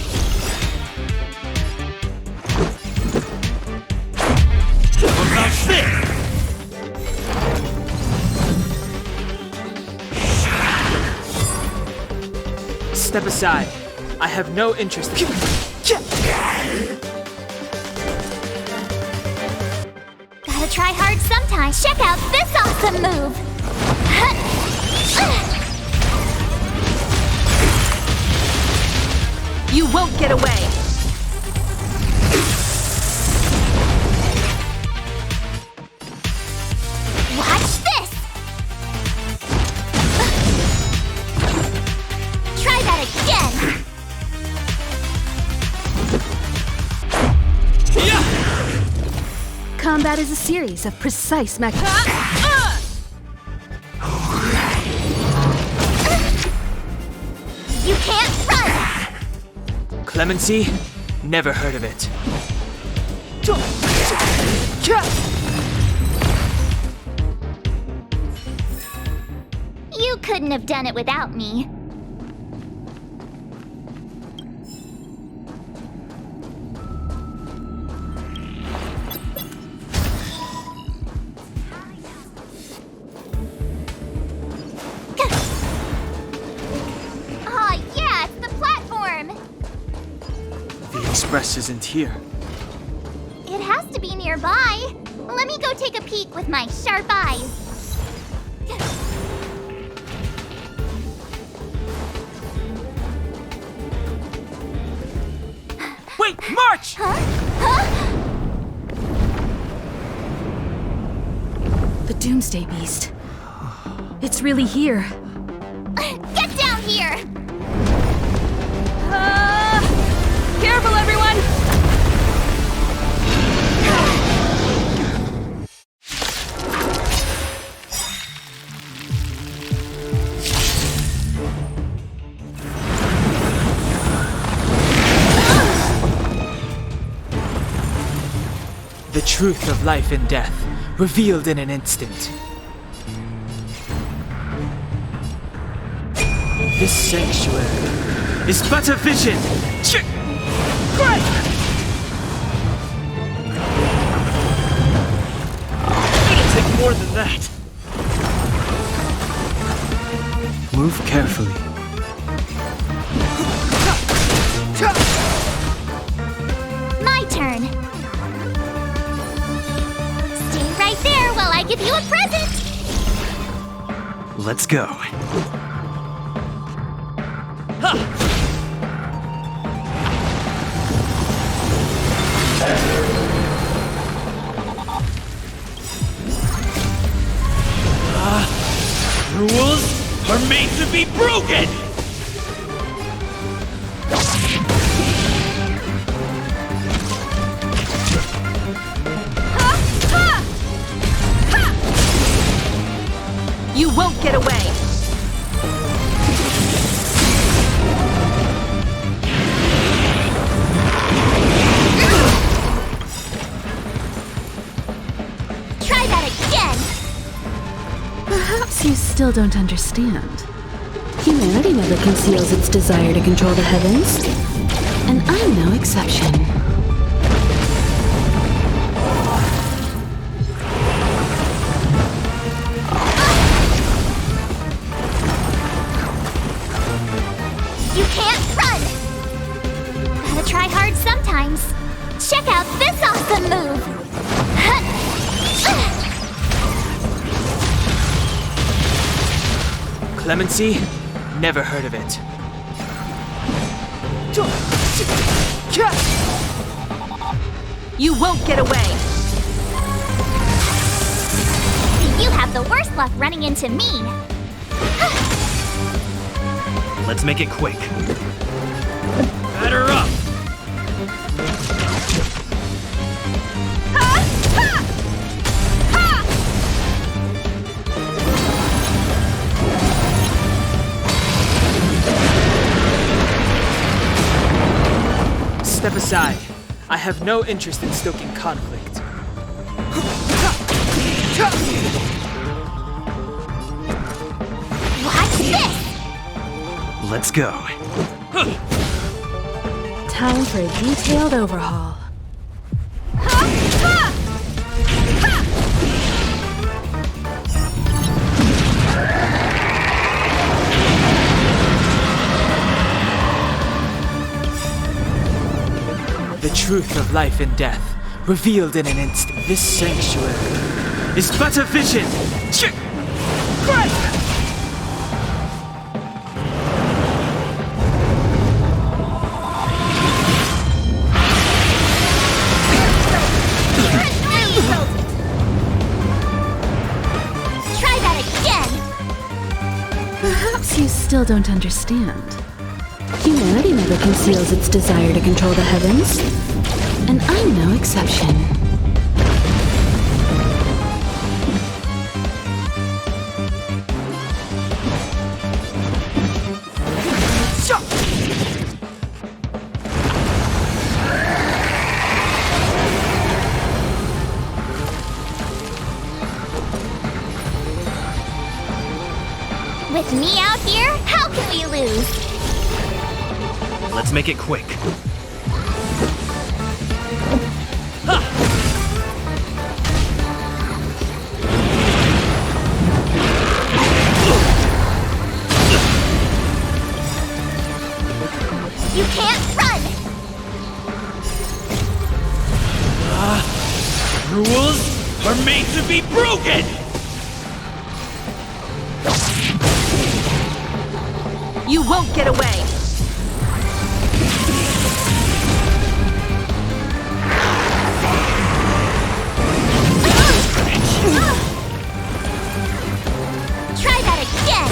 What about this? Step aside. I have no interest in... Gotta try hard sometimes. Check out this awesome move! You won't get away! Watch this! Try that again! Combat is a series of precise can't run! Clemency? Never heard of it. You couldn't have done it without me. Oh yeah, it's the platform! The express isn't here. It has to be nearby. Let me go take a peek with my sharp eyes. Wait, march! The Doomsday Beast. It's really here. Get down here! Careful, everyone! The truth of life and death, revealed in an instant. This sanctuary is but a vision! It'll take more than that. Move carefully. My turn. Stay right there while I give you a present! Let's go. Rules are made to be broken! You won't get away! Try that again! Perhaps you still don't understand. Humanity never conceals its desire to control the heavens. And I'm no exception. You can't run! Gotta try hard sometimes. Check out this awesome move! Clemency? Never heard of it. You won't get away! You have the worst luck running into me. Let's make it quick. Batter up! Step aside. I have no interest in stoking conflict. Watch this! Let's go. Time for a detailed overhaul. The truth of life and death, revealed in an instant. This sanctuary is but a vision! Try that again! Perhaps you still don't understand. Humanity never conceals its desire to control the heavens. And I'm no exception. With me out here, how can we lose? Let's make it quick. You can't run! Rules are made to be broken! You won't get away! Try that again!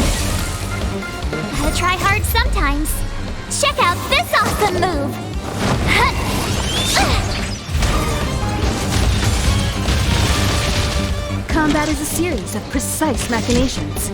Gotta try hard sometimes. Check out this awesome move! Combat is a series of precise machinations.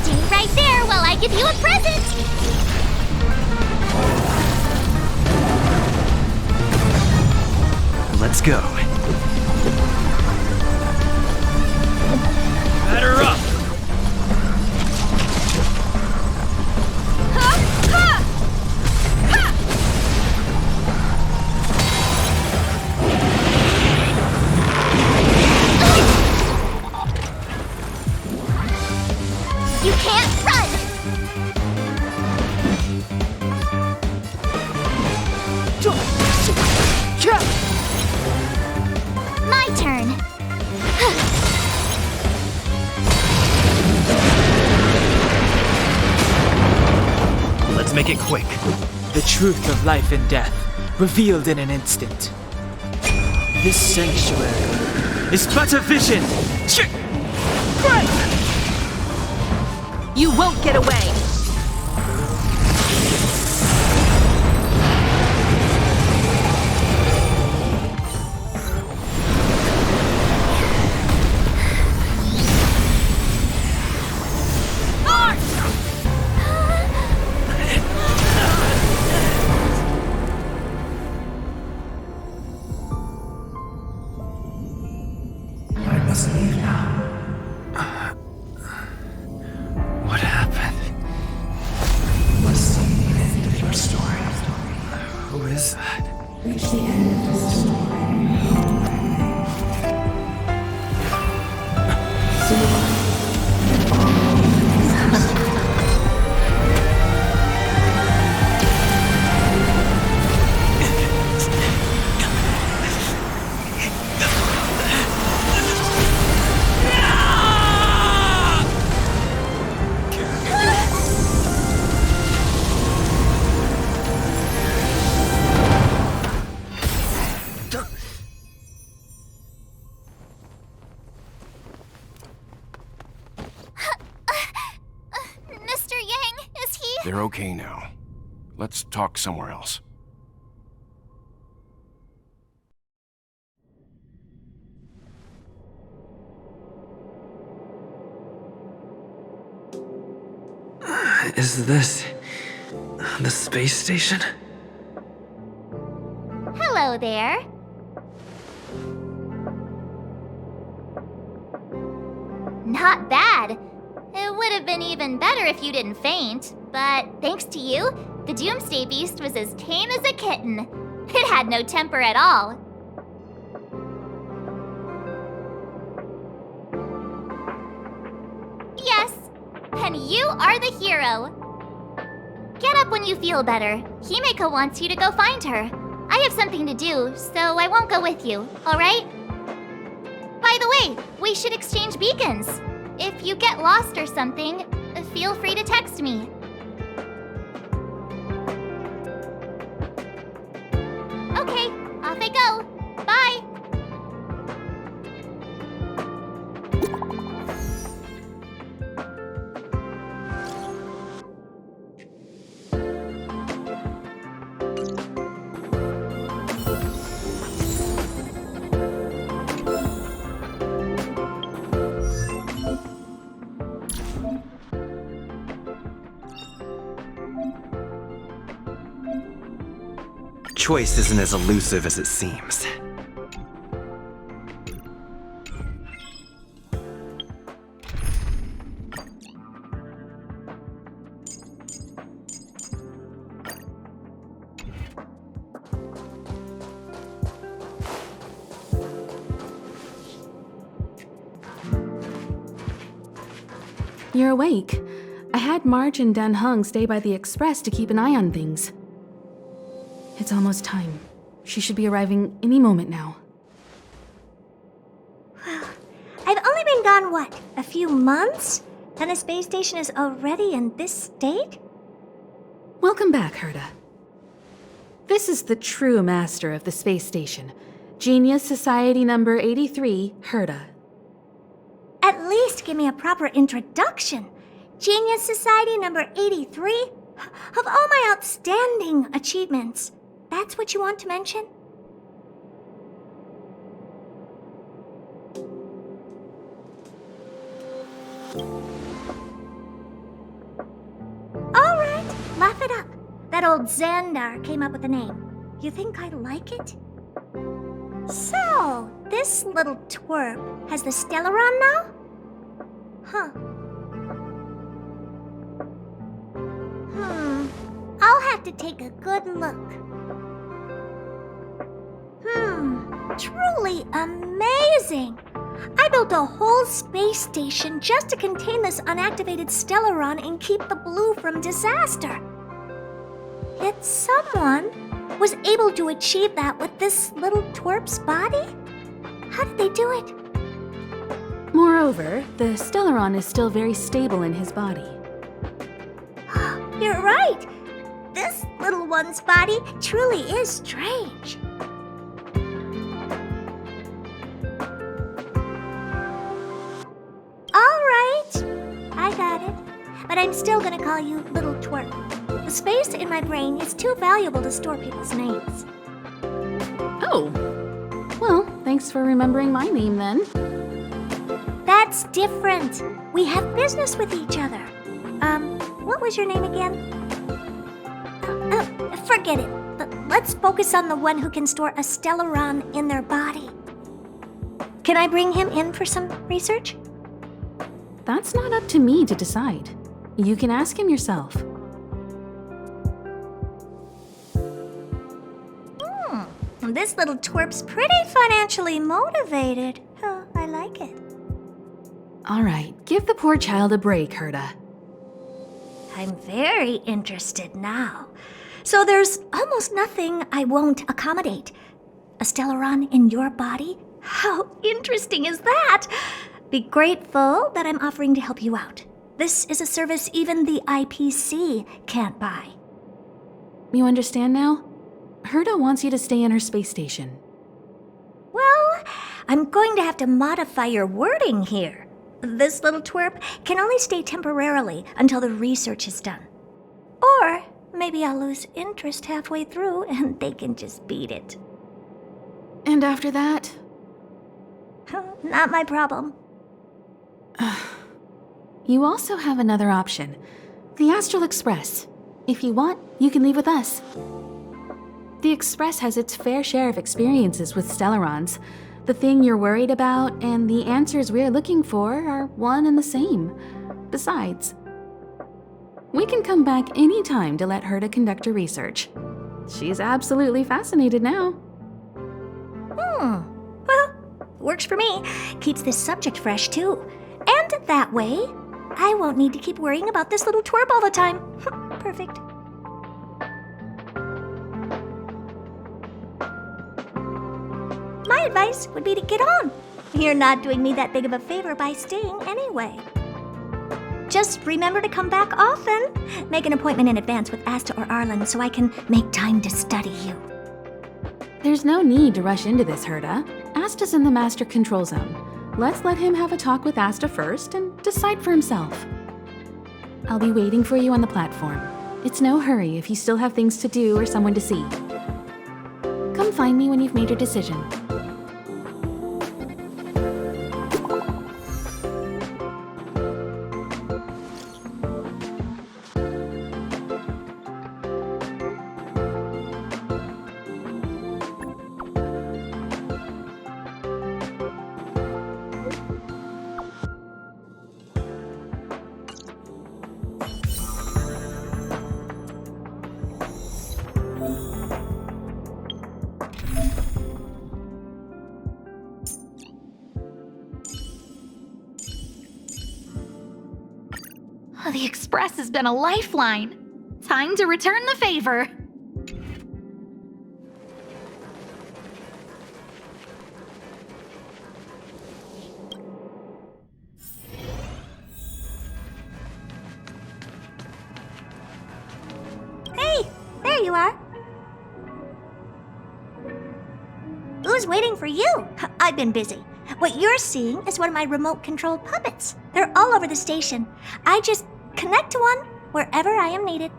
Stay right there while I give you a present! Let's go. Batter up! You can't run! My turn. Let's make it quick. The truth of life and death, revealed in an instant. This sanctuary is but a vision! You won't get away! What happened? Who is that? Mr. Yang, is he? They're okay now. Let's talk somewhere else. Is this the space station? Hello there. Not bad. It would have been even better if you didn't faint, but thanks to you, the Doomsday Beast was as tame as a kitten. It had no temper at all. Yes, and you are the hero. Get up when you feel better. Himeko wants you to go find her. I have something to do, so I won't go with you, alright? By the way, we should exchange beacons. If you get lost or something, feel free to text me. Okay, off I go. Bye! choice isn't as elusive as it seems. You're awake. I had Marge and Dan Hung stay by the express to keep an eye on things. It's almost time. She should be arriving any moment now. I've only been gone, what, a few months? And the space station is already in this state? Welcome back, Herta. This is the true master of the space station. Genius Society number 83, Herta. At least give me a proper introduction. Genius Society number 83? Of all my outstanding achievements, that's what you want to mention? All right, laugh it up. That old Xandar came up with a name. You think I like it? So, this little twerp has the Stellaron now? Huh. I'll have to take a good look. Truly amazing! I built a whole space station just to contain this unactivated Stellaron and keep the blue from disaster. Yet someone was able to achieve that with this little twerp's body? How did they do it? Moreover, the Stellaron is still very stable in his body. You're right! This little one's body truly is strange. Alright, I got it. But I'm still gonna call you Little Twerp. The space in my brain is too valuable to store people's names. Oh. Well, thanks for remembering my name then. That's different. We have business with each other. What was your name again? Forget it. Let's focus on the one who can store a Stellaron in their body. Can I bring him in for some research? That's not up to me to decide. You can ask him yourself. This little twerp's pretty financially motivated. Oh, I like it. All right, give the poor child a break, Herta. I'm very interested now. So there's almost nothing I won't accommodate. A Stellaron in your body? How interesting is that? Be grateful that I'm offering to help you out. This is a service even the IPC can't buy. You understand now? Herta wants you to stay in her space station. Well, I'm going to have to modify your wording here. This little twerp can only stay temporarily until the research is done. Or maybe I'll lose interest halfway through and they can just beat it. And after that? Not my problem. You also have another option. The Astral Express. If you want, you can leave with us. The Express has its fair share of experiences with Stellarons. The thing you're worried about and the answers we're looking for are one and the same. Besides, we can come back any time to let Herta conduct her research. She's absolutely fascinated now. Well, works for me. Keeps this subject fresh, too. And that way, I won't need to keep worrying about this little twerp all the time. Perfect. My advice would be to get on. You're not doing me that big of a favor by staying anyway. Just remember to come back often. Make an appointment in advance with Asta or Arlen so I can make time to study you. There's no need to rush into this, Herta. Asta's in the Master Control Zone. Let's let him have a talk with Asta first and decide for himself. I'll be waiting for you on the platform. It's no hurry if you still have things to do or someone to see. Come find me when you've made your decision. The Express has been a lifeline. Time to return the favor. Hey, there you are. Who's waiting for you? I've been busy. What you're seeing is one of my remote-controlled puppets. They're all over the station. I just connect to one wherever I am needed.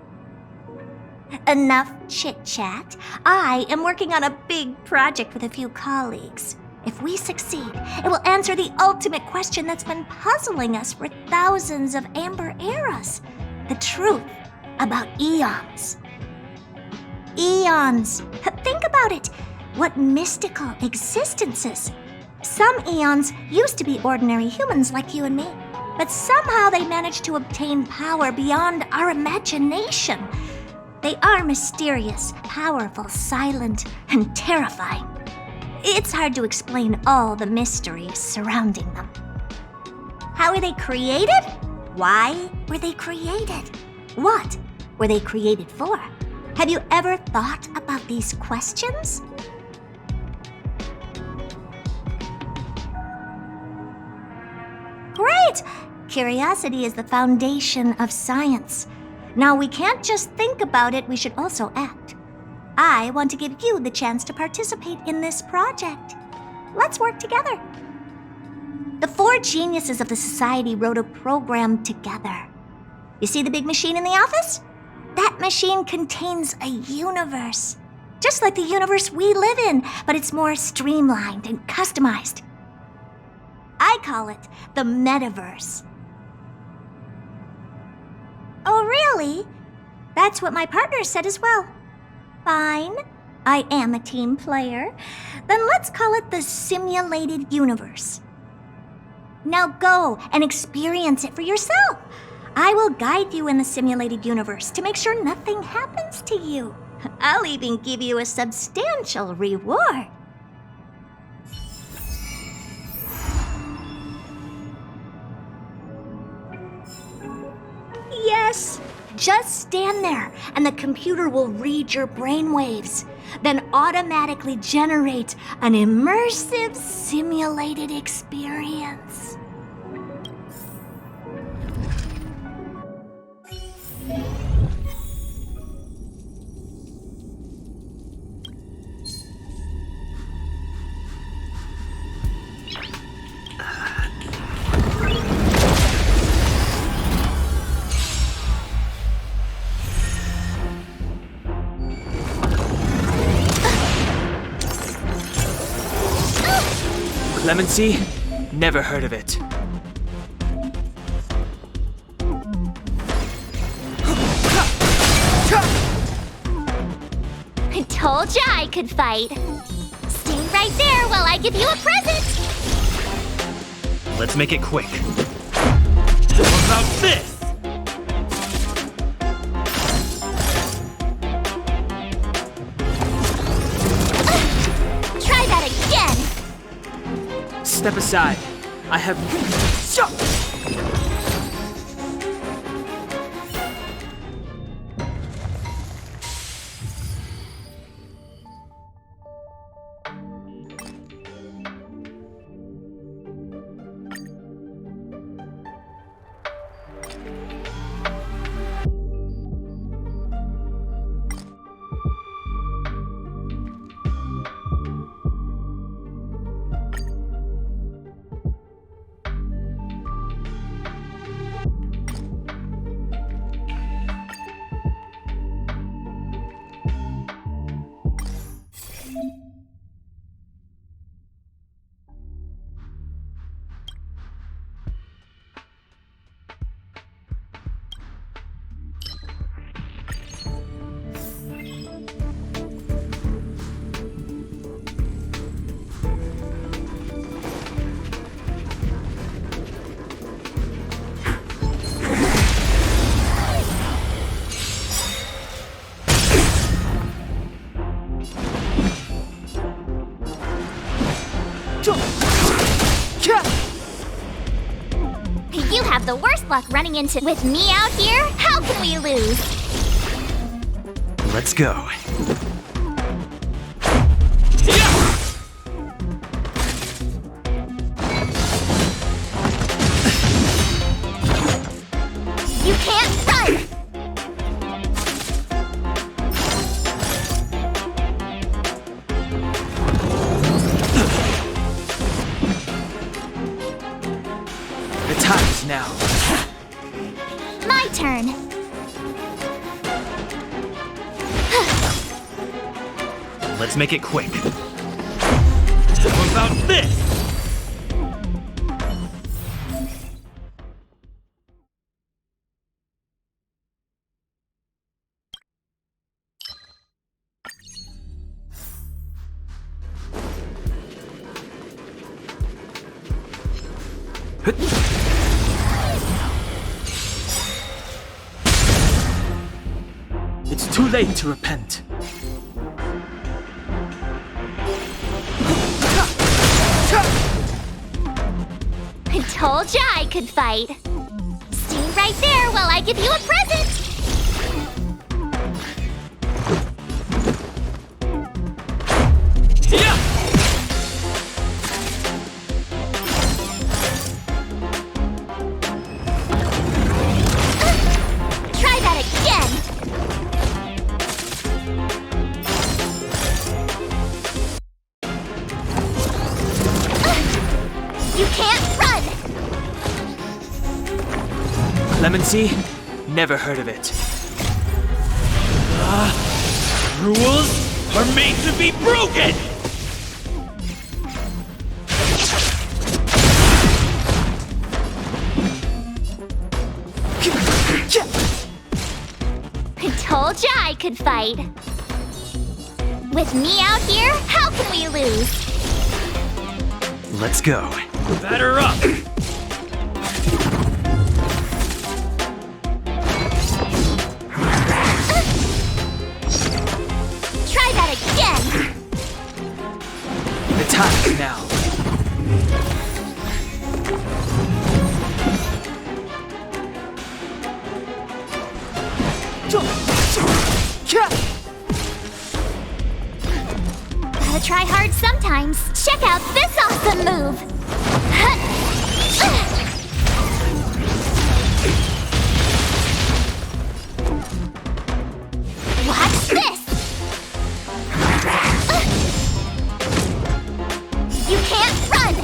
Enough chit-chat. I am working on a big project with a few colleagues. If we succeed, it will answer the ultimate question that's been puzzling us for thousands of amber eras. The truth about eons. Eons. Think about it. What mystical existences. Some eons used to be ordinary humans like you and me, but somehow they managed to obtain power beyond our imagination. They are mysterious, powerful, silent, and terrifying. It's hard to explain all the mysteries surrounding them. How were they created? Why were they created? What were they created for? Have you ever thought about these questions? Great! Curiosity is the foundation of science. Now, we can't just think about it, we should also act. I want to give you the chance to participate in this project. Let's work together. The 4 geniuses of the society wrote a program together. You see the big machine in the office? That machine contains a universe. Just like the universe we live in, but it's more streamlined and customized. I call it the metaverse. Oh, really? That's what my partner said as well. Fine. I am a team player. Then let's call it the simulated universe. Now go and experience it for yourself. I will guide you in the simulated universe to make sure nothing happens to you. I'll even give you a substantial reward. Yes, just stand there and the computer will read your brainwaves, then automatically generate an immersive simulated experience. Clemency? Never heard of it. I told ya I could fight. Stay right there while I give you a present. Let's make it quick. How about this? Try that again. Step aside. I have... You have the worst luck running into with me out here. How can we lose? Let's go. You can't run! The time is now. My turn. Let's make it quick. How about this? It's too late to repent. I told ya I could fight. Stay right there while I give you a present. Try that again. You can't run! Lemon Sea? Never heard of it. Rules are made to be broken! I told ya I could fight. With me out here, how can we lose? Let's go. Batter up! Try that again. The time is now. Gotta try hard sometimes. Check out this awesome move. Watch this. You can't run.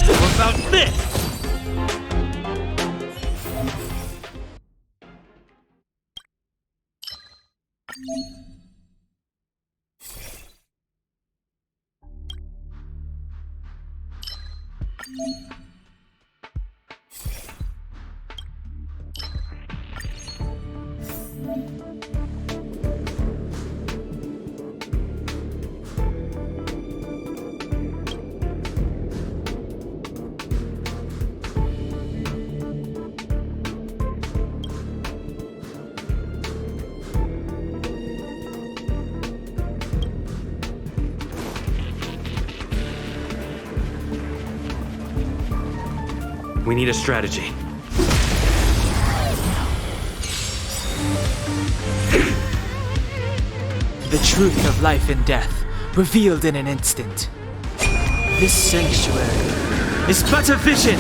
How about this? We need a strategy. The truth of life and death, revealed in an instant. This sanctuary is but a vision.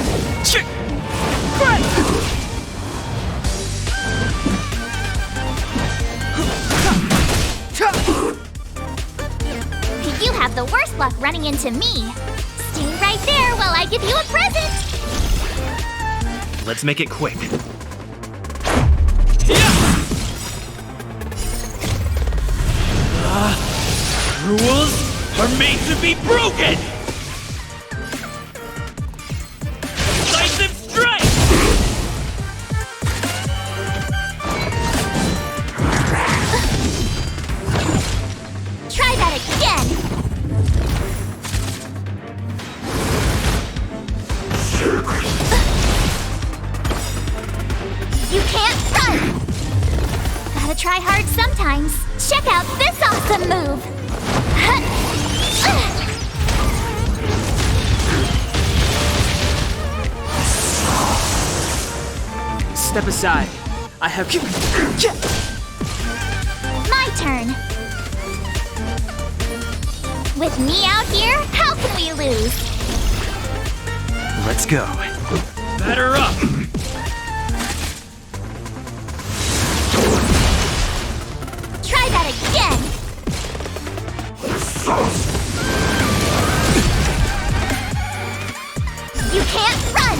You have the worst luck running into me. Stay right there while I give you a present. Let's make it quick. Rules are made to be broken! Decisive strike! Try that again. You can't run. Gotta try hard sometimes. Check out this awesome move. step aside. I have... My turn. With me out here, how can we lose? Let's go. Batter up! Try that again. You can't run!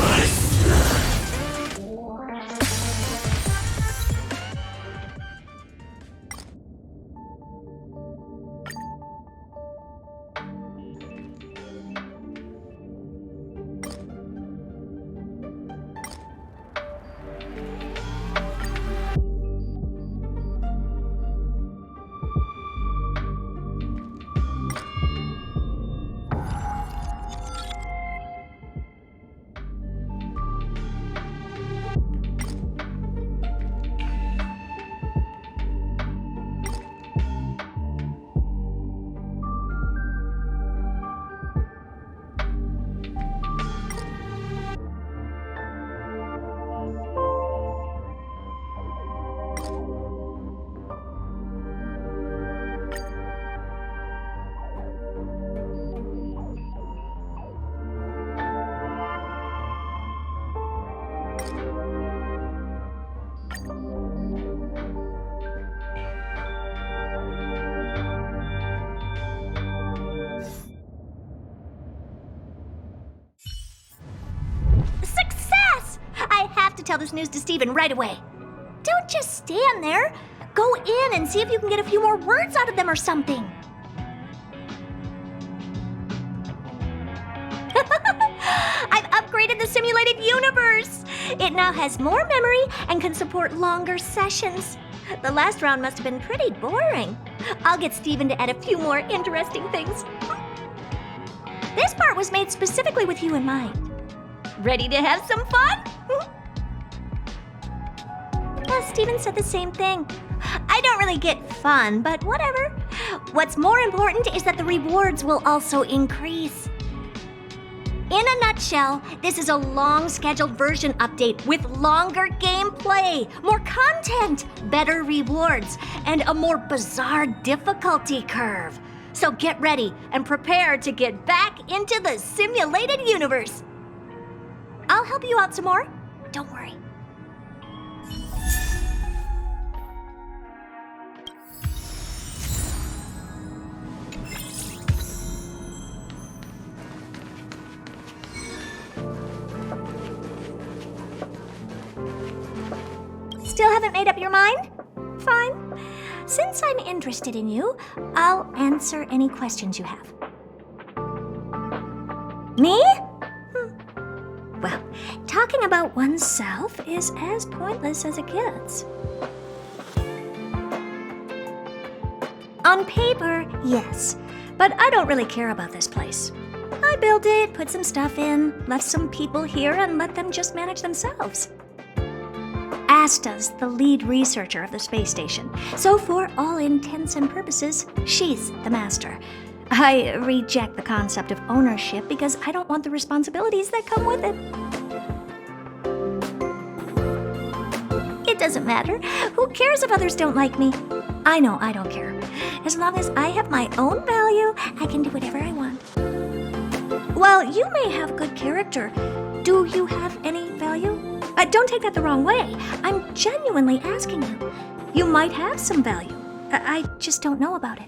Tell this news to Steven right away. Don't just stand there. Go in and see if you can get a few more words out of them or something. I've upgraded the simulated universe. It now has more memory and can support longer sessions. The last round must have been pretty boring. I'll get Steven to add a few more interesting things. This part was made specifically with you in mind. Ready to have some fun? Steven said the same thing. I don't really get fun, but whatever. What's more important is that the rewards will also increase. In a nutshell, this is a long-scheduled version update with longer gameplay, more content, better rewards, and a more bizarre difficulty curve. So get ready and prepare to get back into the simulated universe. I'll help you out some more. Don't worry. Still haven't made up your mind? Fine. Since I'm interested in you, I'll answer any questions you have. Me? Well, talking about oneself is as pointless as it gets. On paper, yes, but I don't really care about this place. I built it, put some stuff in, left some people here, and let them just manage themselves. Asta's the lead researcher of the space station, so for all intents and purposes, she's the master. I reject the concept of ownership because I don't want the responsibilities that come with it. It doesn't matter. Who cares if others don't like me? I know I don't care. As long as I have my own value, I can do whatever I want. Well, you may have good character. Do you have any value? Don't take that the wrong way. I'm genuinely asking you. You might have some value. I just don't know about it.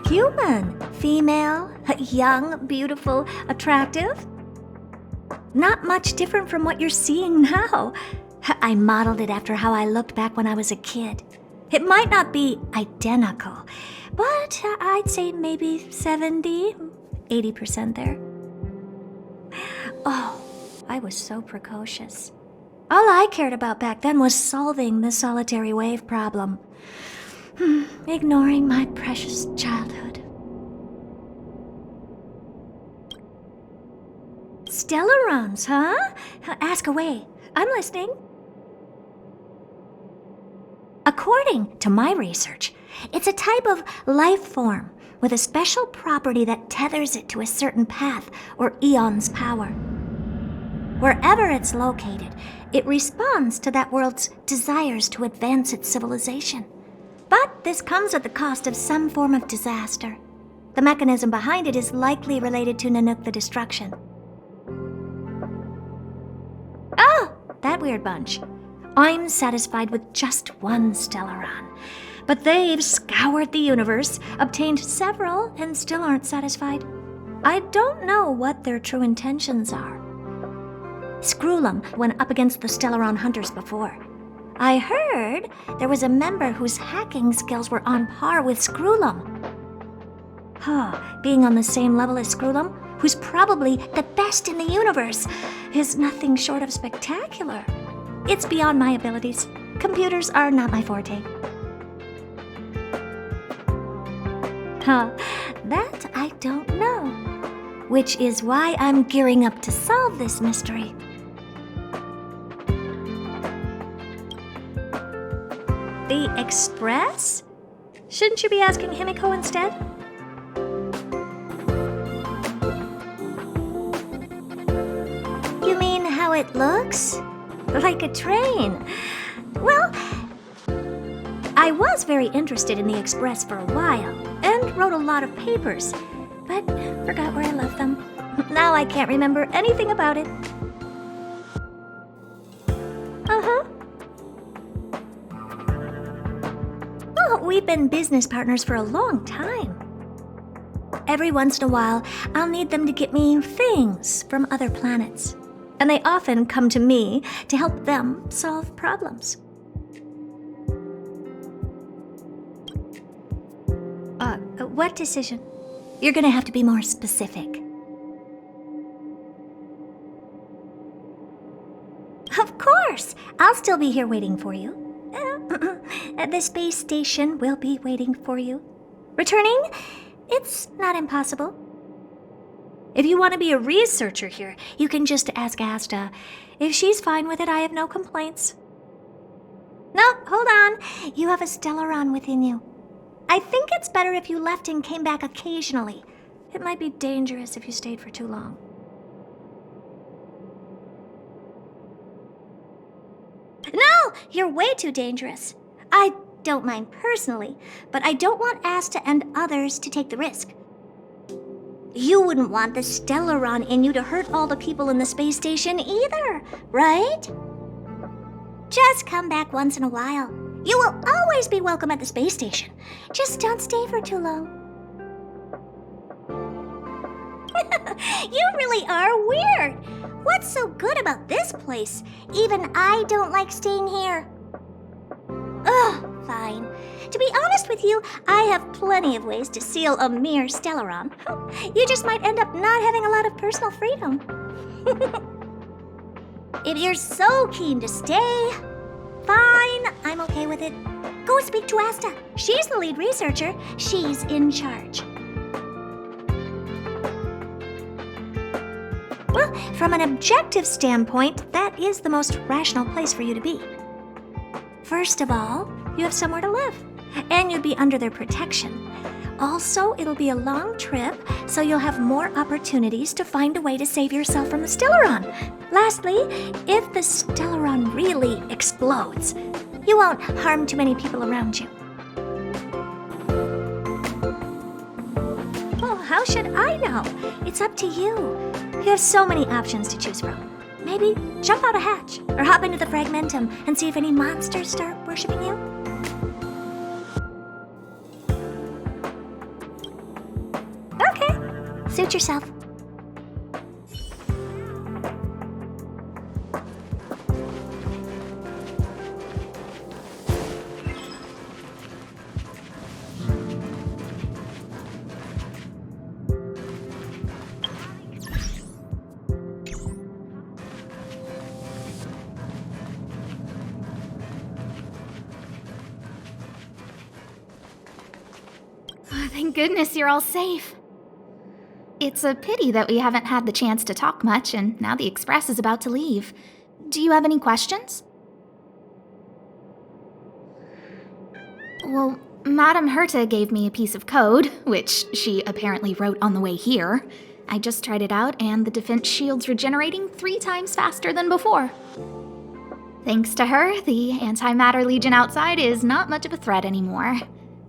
Human, female, young, beautiful, attractive. Not much different from what you're seeing now. I modeled it after how I looked back when I was a kid. It might not be identical, but I'd say maybe 70, 80% there. Oh, I was so precocious. All I cared about back then was solving the solitary wave problem. Ignoring my precious childhood. Stellarons, huh? Ask away. I'm listening. According to my research, it's a type of life form with a special property that tethers it to a certain path or eon's power. Wherever it's located, it responds to that world's desires to advance its civilization. But this comes at the cost of some form of disaster. The mechanism behind it is likely related to Nanook the Destruction. Oh, that weird bunch. I'm satisfied with just one Stellaron. But they've scoured the universe, obtained several, and still aren't satisfied. I don't know what their true intentions are. Screwlum went up against the Stellaron hunters before. I heard there was a member whose hacking skills were on par with Screwlum. Being on the same level as Screwlum, who's probably the best in the universe, is nothing short of spectacular. It's beyond my abilities. Computers are not my forte. That I don't know. Which is why I'm gearing up to solve this mystery. The Express? Shouldn't you be asking Himeko instead? You mean how it looks? Like a train. Well, I was very interested in the Express for a while, and wrote a lot of papers, but forgot where I left them. Now I can't remember anything about it. Well, we've been business partners for a long time. Every once in a while, I'll need them to get me things from other planets. And they often come to me to help them solve problems. What decision? You're gonna have to be more specific. Of course! I'll still be here waiting for you. The space station will be waiting for you. Returning? It's not impossible. If you want to be a researcher here, you can just ask Asta. If she's fine with it, I have no complaints. No, hold on. You have a Stellaron within you. I think it's better if you left and came back occasionally. It might be dangerous if you stayed for too long. No! You're way too dangerous. I don't mind personally, but I don't want Asta and others to take the risk. You wouldn't want the Stellaron in you to hurt all the people in the space station either, right? Just come back once in a while. You will always be welcome at the space station. Just don't stay for too long. You really are weird. What's so good about this place? Even I don't like staying here. Ugh, fine. To be honest with you, I have plenty of ways to seal a mere Stellaron. You just might end up not having a lot of personal freedom. If you're so keen to stay, fine, I'm okay with it. Go speak to Asta. She's the lead researcher. She's in charge. Well, from an objective standpoint, that is the most rational place for you to be. First of all, you have somewhere to live, and you'd be under their protection. Also, it'll be a long trip, so you'll have more opportunities to find a way to save yourself from the Stellaron. Lastly, if the Stellaron really explodes, you won't harm too many people around you. Well, how should I know? It's up to you. You have so many options to choose from. Maybe jump out a hatch, or hop into the Fragmentum and see if any monsters start worshipping you. Okay, suit yourself. Thank goodness you're all safe. It's a pity that we haven't had the chance to talk much, and now the Express is about to leave. Do you have any questions? Well, Madame Herta gave me a piece of code, which she apparently wrote on the way here. I just tried it out, and the defense shield's regenerating 3 times faster than before. Thanks to her, the Antimatter Legion outside is not much of a threat anymore.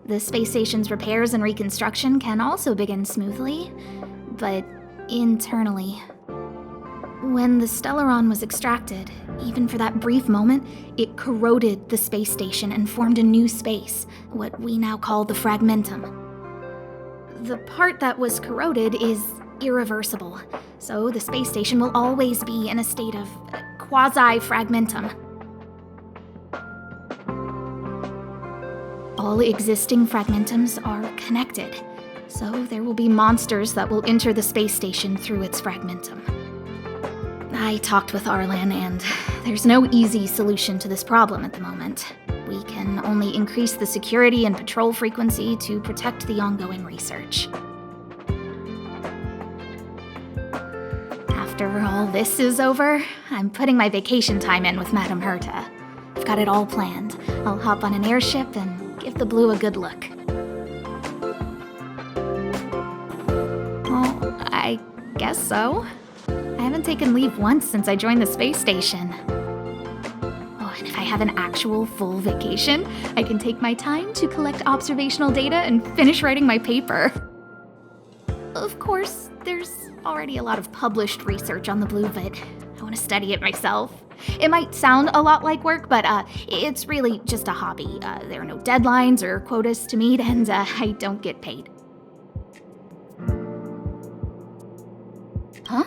The space station's repairs and reconstruction can also begin smoothly, but internally. When the Stellaron was extracted, even for that brief moment, it corroded the space station and formed a new space, what we now call the Fragmentum. The part that was corroded is irreversible, so the space station will always be in a state of quasi-fragmentum. All existing fragmentums are connected, so there will be monsters that will enter the space station through its fragmentum. I talked with Arlan, and there's no easy solution to this problem at the moment. We can only increase the security and patrol frequency to protect the ongoing research. After all this is over, I'm putting my vacation time in with Madame Herta. I've got it all planned. I'll hop on an airship and give the blue a good look. Oh, I guess so. I haven't taken leave once since I joined the space station. Oh, and if I have an actual full vacation, I can take my time to collect observational data and finish writing my paper. Of course, there's already a lot of published research on the blue, but I want to study it myself. It might sound a lot like work, but it's really just a hobby. There are no deadlines or quotas to meet, and I don't get paid. Huh?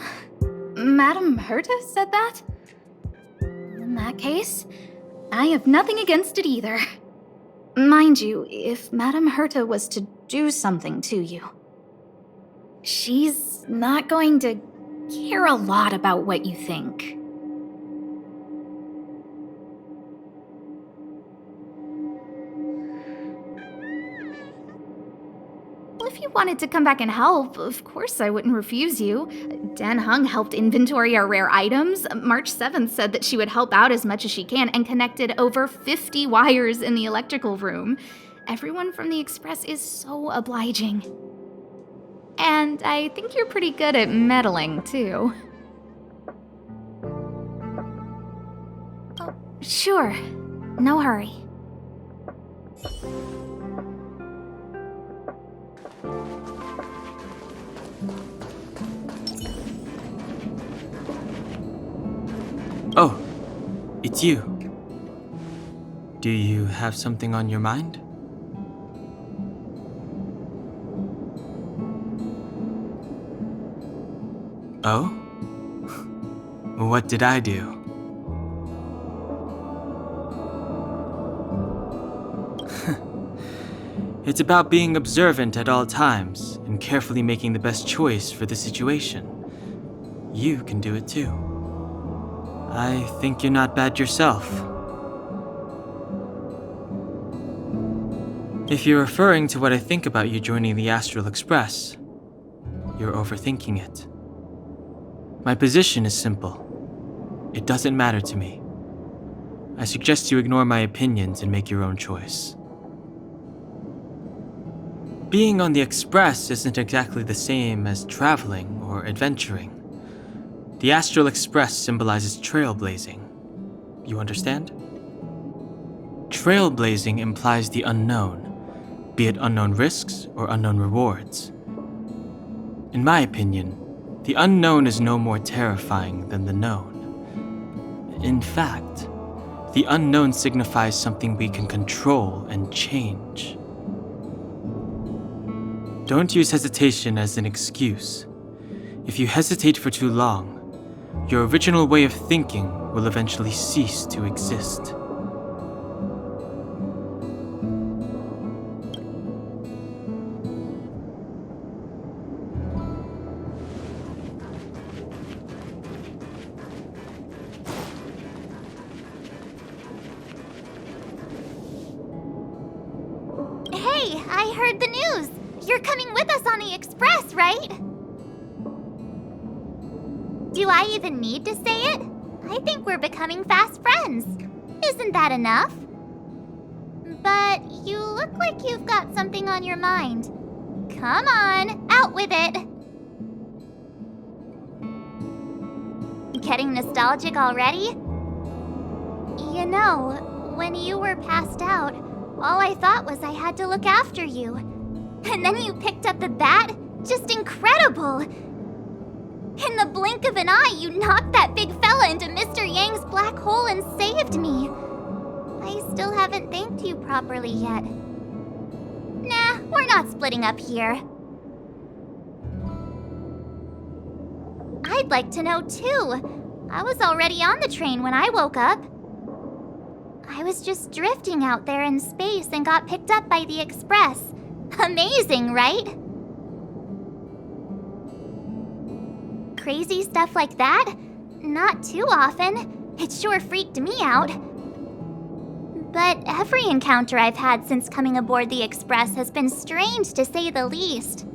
Madame Herta said that? In that case, I have nothing against it either. Mind you, if Madame Herta was to do something to you, she's not going to care a lot about what you think. If you wanted to come back and help, of course I wouldn't refuse you. Dan Hung helped inventory our rare items. March 7th said that she would help out as much as she can and connected over 50 wires in the electrical room. Everyone from the Express is so obliging. And I think you're pretty good at meddling, too. Oh, sure. No hurry. Oh, it's you. Do you have something on your mind? Oh? What did I do? It's about being observant at all times and carefully making the best choice for the situation. You can do it too. I think you're not bad yourself. If you're referring to what I think about you joining the Astral Express, you're overthinking it. My position is simple. It doesn't matter to me. I suggest you ignore my opinions and make your own choice. Being on the Express isn't exactly the same as traveling or adventuring. The Astral Express symbolizes trailblazing. You understand? Trailblazing implies the unknown, be it unknown risks or unknown rewards. In my opinion, the unknown is no more terrifying than the known. In fact, the unknown signifies something we can control and change. Don't use hesitation as an excuse. If you hesitate for too long, your original way of thinking will eventually cease to exist. Hey, I heard the news! You're coming with us on the Express, right? Do I even need to say it? I think we're becoming fast friends. Isn't that enough? But you look like you've got something on your mind. Come on, out with it. getting nostalgic already? You know, when you were passed out, all I thought was I had to look after you. And then you picked up the bat? Just incredible! In the blink of an eye, you knocked that big fella into Mr. Yang's black hole and saved me. I still haven't thanked you properly yet. Nah, we're not splitting up here. I'd like to know too. I was already on the train when I woke up. I was just drifting out there in space and got picked up by the Express. Amazing, right? Crazy stuff like that? Not too often. It sure freaked me out. But every encounter I've had since coming aboard the Express has been strange to say the least.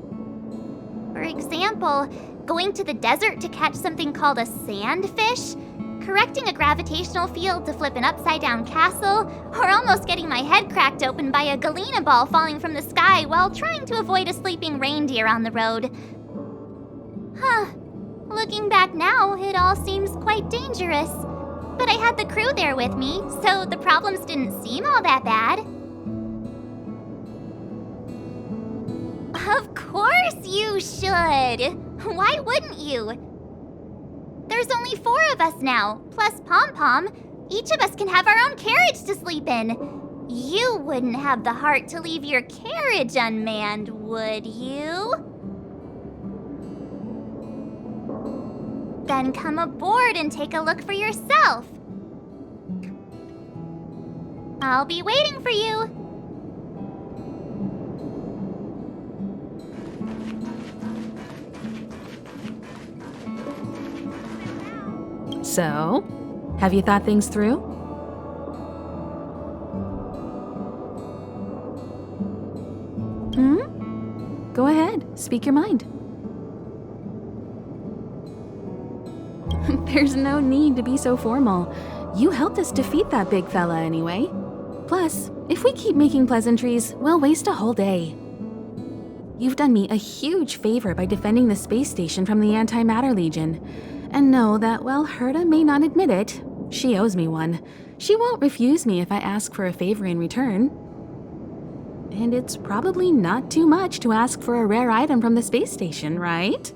For example, going to the desert to catch something called a sandfish, correcting a gravitational field to flip an upside-down castle, or almost getting my head cracked open by a galena ball falling from the sky while trying to avoid a sleeping reindeer on the road. Huh. Looking back now, it all seems quite dangerous. But I had the crew there with me, so the problems didn't seem all that bad. Of course you should! Why wouldn't you? There's only 4 of us now, plus Pom-Pom. Each of us can have our own carriage to sleep in. You wouldn't have the heart to leave your carriage unmanned, would you? Then come aboard and take a look for yourself. I'll be waiting for you. So, have you thought things through? Go ahead, speak your mind. There's no need to be so formal. You helped us defeat that big fella anyway. Plus, if we keep making pleasantries, we'll waste a whole day. You've done me a huge favor by defending the space station from the Antimatter Legion. And know that while Herta may not admit it, she owes me one. She won't refuse me if I ask for a favor in return. And it's probably not too much to ask for a rare item from the space station, right?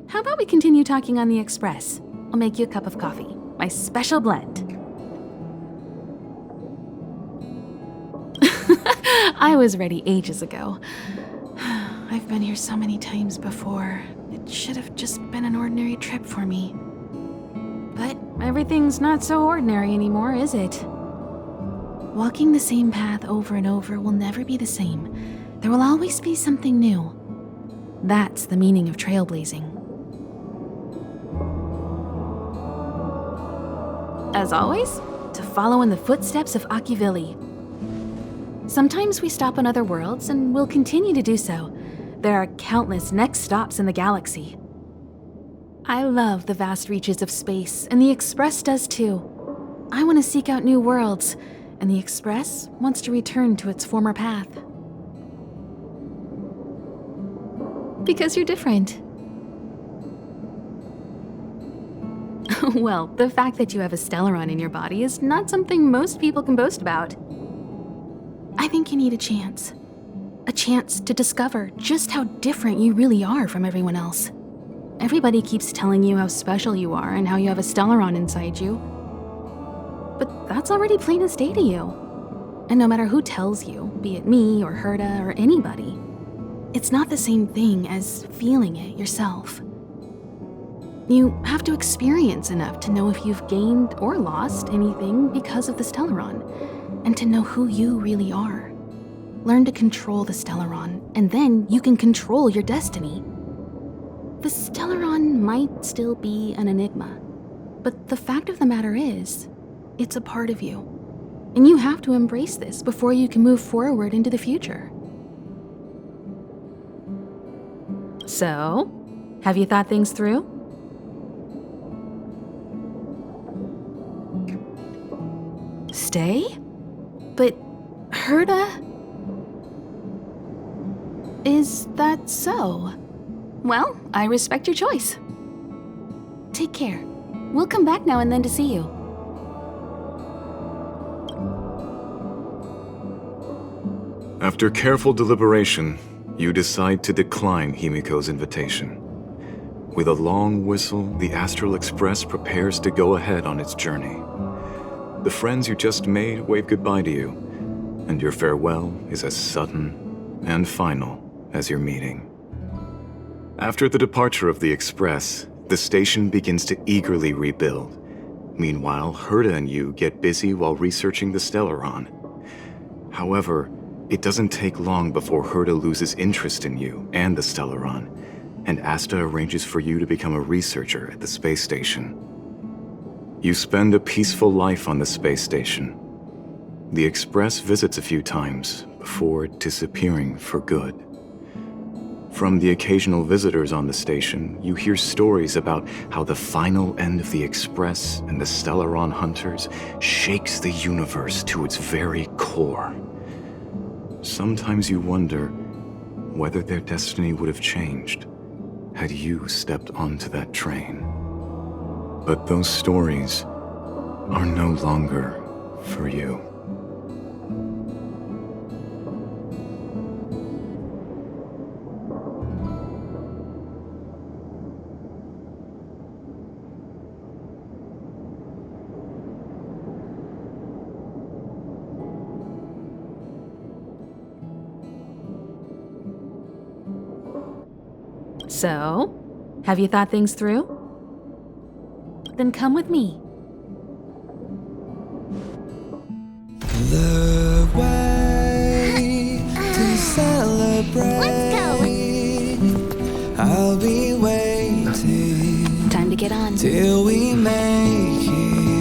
How about we continue talking on the Express? I'll make you a cup of coffee, my special blend. I was ready ages ago. I've been here so many times before. It should have just been an ordinary trip for me. But everything's not so ordinary anymore, is it? Walking the same path over and over will never be the same. There will always be something new. That's the meaning of trailblazing. As always, to follow in the footsteps of Akivili. Sometimes we stop on other worlds, and we'll continue to do so. There are countless next stops in the galaxy. I love the vast reaches of space, and the Express does too. I want to seek out new worlds, and the Express wants to return to its former path. Because you're different. Well, the fact that you have a Stellaron in your body is not something most people can boast about. I think you need a chance. A chance to discover just how different you really are from everyone else. Everybody keeps telling you how special you are and how you have a Stellaron inside you. But that's already plain as day to you. And no matter who tells you, be it me or Herta or anybody, it's not the same thing as feeling it yourself. You have to experience enough to know if you've gained or lost anything because of the Stellaron, and to know who you really are. Learn to control the Stellaron, and then you can control your destiny. The Stellaron might still be an enigma, but the fact of the matter is, it's a part of you. And you have to embrace this before you can move forward into the future. So, have you thought things through? Stay? But Herta? Is that so? Well, I respect your choice. take care. We'll come back now and then to see you. After careful deliberation, you decide to decline Himeko's invitation. With a long whistle, the Astral Express prepares to go ahead on its journey. The friends you just made wave goodbye to you, and your farewell is as sudden and final as your meeting. After the departure of the Express, the station begins to eagerly rebuild. Meanwhile, Herta and you get busy while researching the Stellaron. However, it doesn't take long before Herta loses interest in you and the Stellaron, and Asta arranges for you to become a researcher at the space station. You spend a peaceful life on the space station. The Express visits a few times before disappearing for good. From the occasional visitors on the station, you hear stories about how the final end of the Express and the Stellaron hunters shakes the universe to its very core. Sometimes you wonder whether their destiny would have changed had you stepped onto that train. But those stories are no longer for you. So, have you thought things through? Then come with me. The way to celebrate. Let's go. I'll be waiting. Time to get on. Till we make it.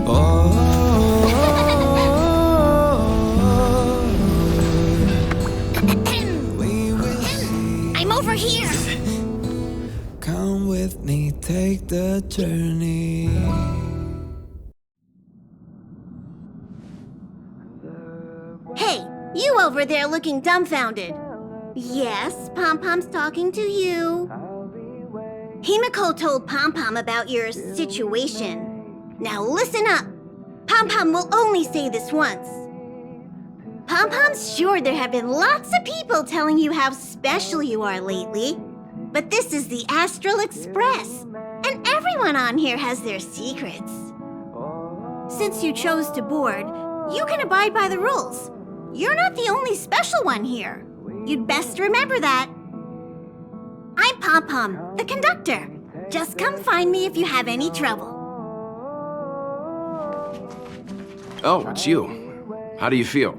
Oh. Over here! Come with me, take the journey. Hey, you over there looking dumbfounded. Yes, Pom-Pom's talking to you. Himeko told Pom-Pom about your situation. Now listen up. Pom-Pom will only say this once. Pom-Pom's sure there have been lots of people telling you how special you are lately. But this is the Astral Express, and everyone on here has their secrets. Since you chose to board, you can abide by the rules. You're not the only special one here. You'd best remember that. I'm Pom-Pom, the conductor. Just come find me if you have any trouble. Oh, it's you. How do you feel?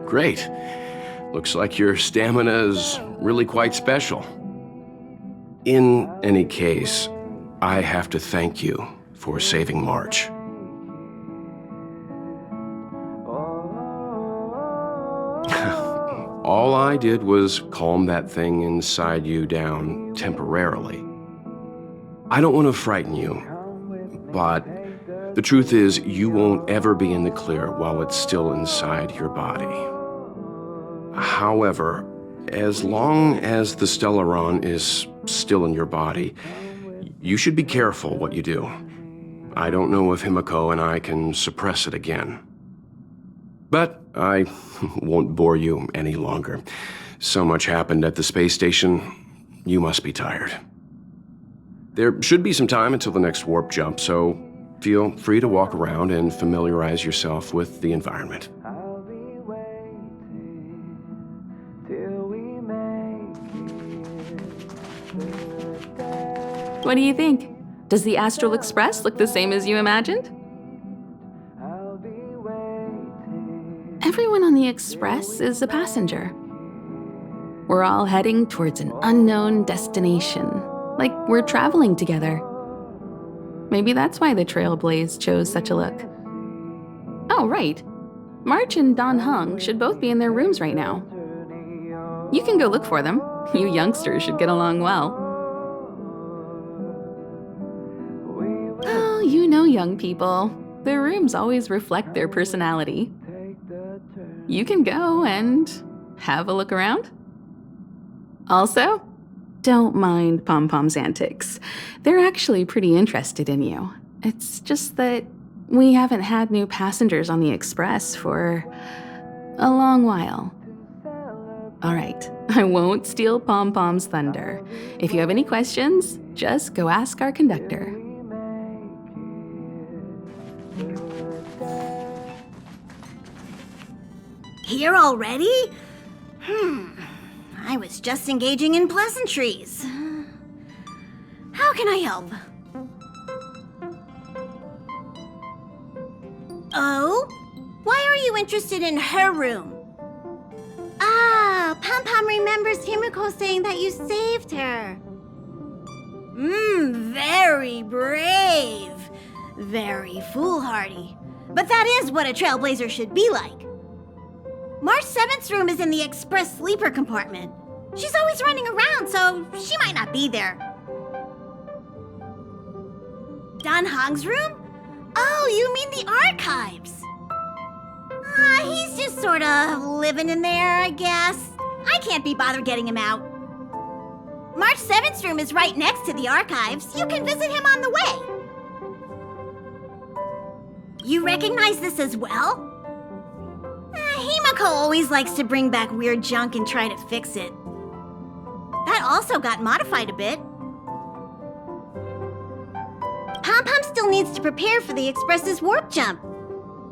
Great. Looks like your stamina is really quite special. In any case, I have to thank you for saving March. All I did was calm that thing inside you down temporarily. I don't want to frighten you, but the truth is you won't ever be in the clear while it's still inside your body. However, as long as the Stellaron is still in your body, you should be careful what you do. I don't know if Himeko and I can suppress it again. But I won't bore you any longer. So much happened at the space station, you must be tired. There should be some time until the next warp jump, so feel free to walk around and familiarize yourself with the environment. What do you think? Does the Astral Express look the same as you imagined? Everyone on the Express is a passenger. We're all heading towards an unknown destination, like we're traveling together. Maybe that's why the Trailblazer chose such a look. Oh, right. March and Don Hung should both be in their rooms right now. You can go look for them. You youngsters should get along well. Oh, you know young people. Their rooms always reflect their personality. You can go and have a look around. Also, don't mind Pom-Pom's antics. They're actually pretty interested in you. It's just that we haven't had new passengers on the Express for a long while. All right, I won't steal Pom-Pom's thunder. If you have any questions, just go ask our conductor. Here already? I was just engaging in pleasantries. How can I help? Oh? Why are you interested in her room? Ah, Pom-Pom remembers Himeko saying that you saved her. Very brave. Very foolhardy. But that is what a Trailblazer should be like. March 7th's room is in the express sleeper compartment. She's always running around, so she might not be there. Dan Hong's room? Oh, you mean the archives. He's just sort of living in there, I guess. I can't be bothered getting him out. March 7th's room is right next to the archives. You can visit him on the way. You recognize this as well? Himeko always likes to bring back weird junk and try to fix it. That also got modified a bit. Pom-Pom still needs to prepare for the Express's warp jump.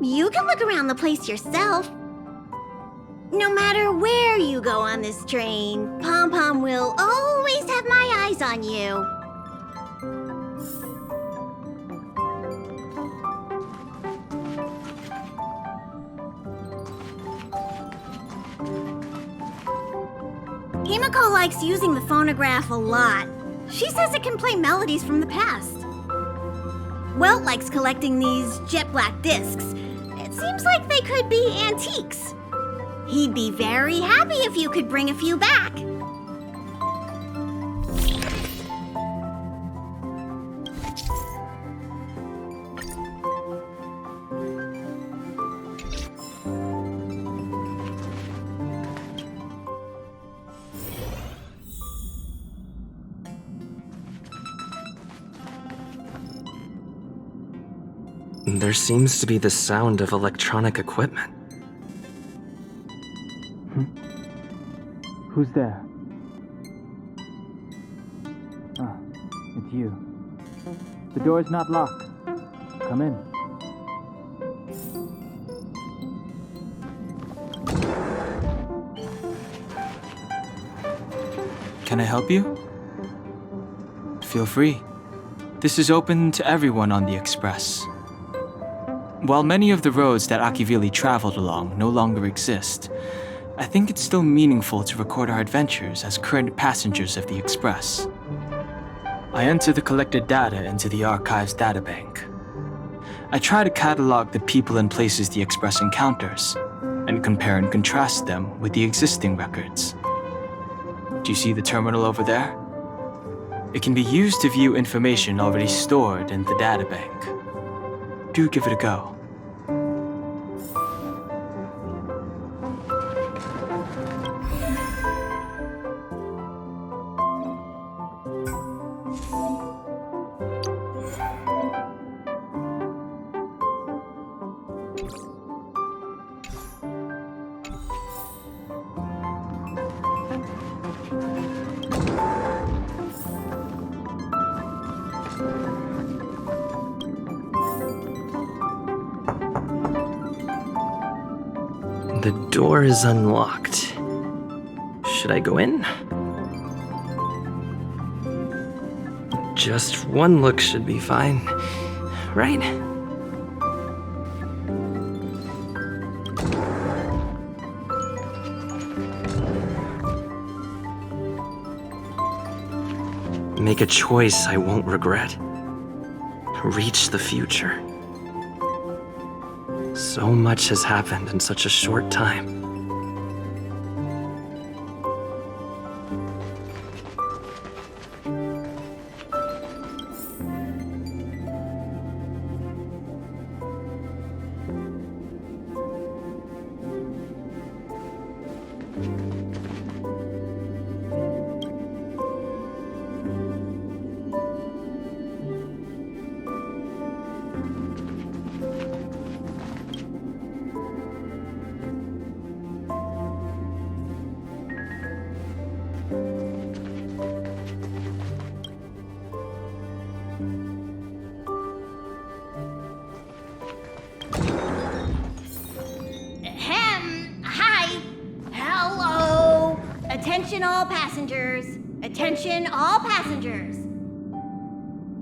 You can look around the place yourself. No matter where you go on this train, Pom-Pom will always have my eyes on you. Himeko likes using the phonograph a lot. She says it can play melodies from the past. Welt likes collecting these jet black discs. It seems like they could be antiques. He'd be very happy if you could bring a few back. There seems to be the sound of electronic equipment. Who's there? It's you. The door is not locked. Come in. Can I help you? Feel free. This is open to everyone on the Express. While many of the roads that Akivili traveled along no longer exist, I think it's still meaningful to record our adventures as current passengers of the Express. I enter the collected data into the Archives databank. I try to catalog the people and places the Express encounters, and compare and contrast them with the existing records. Do you see the terminal over there? It can be used to view information already stored in the databank. Do give it a go. The door is unlocked. Should I go in? Just one look should be fine, right? Make a choice I won't regret. Reach the future. So much has happened in such a short time. Attention all passengers! Attention all passengers!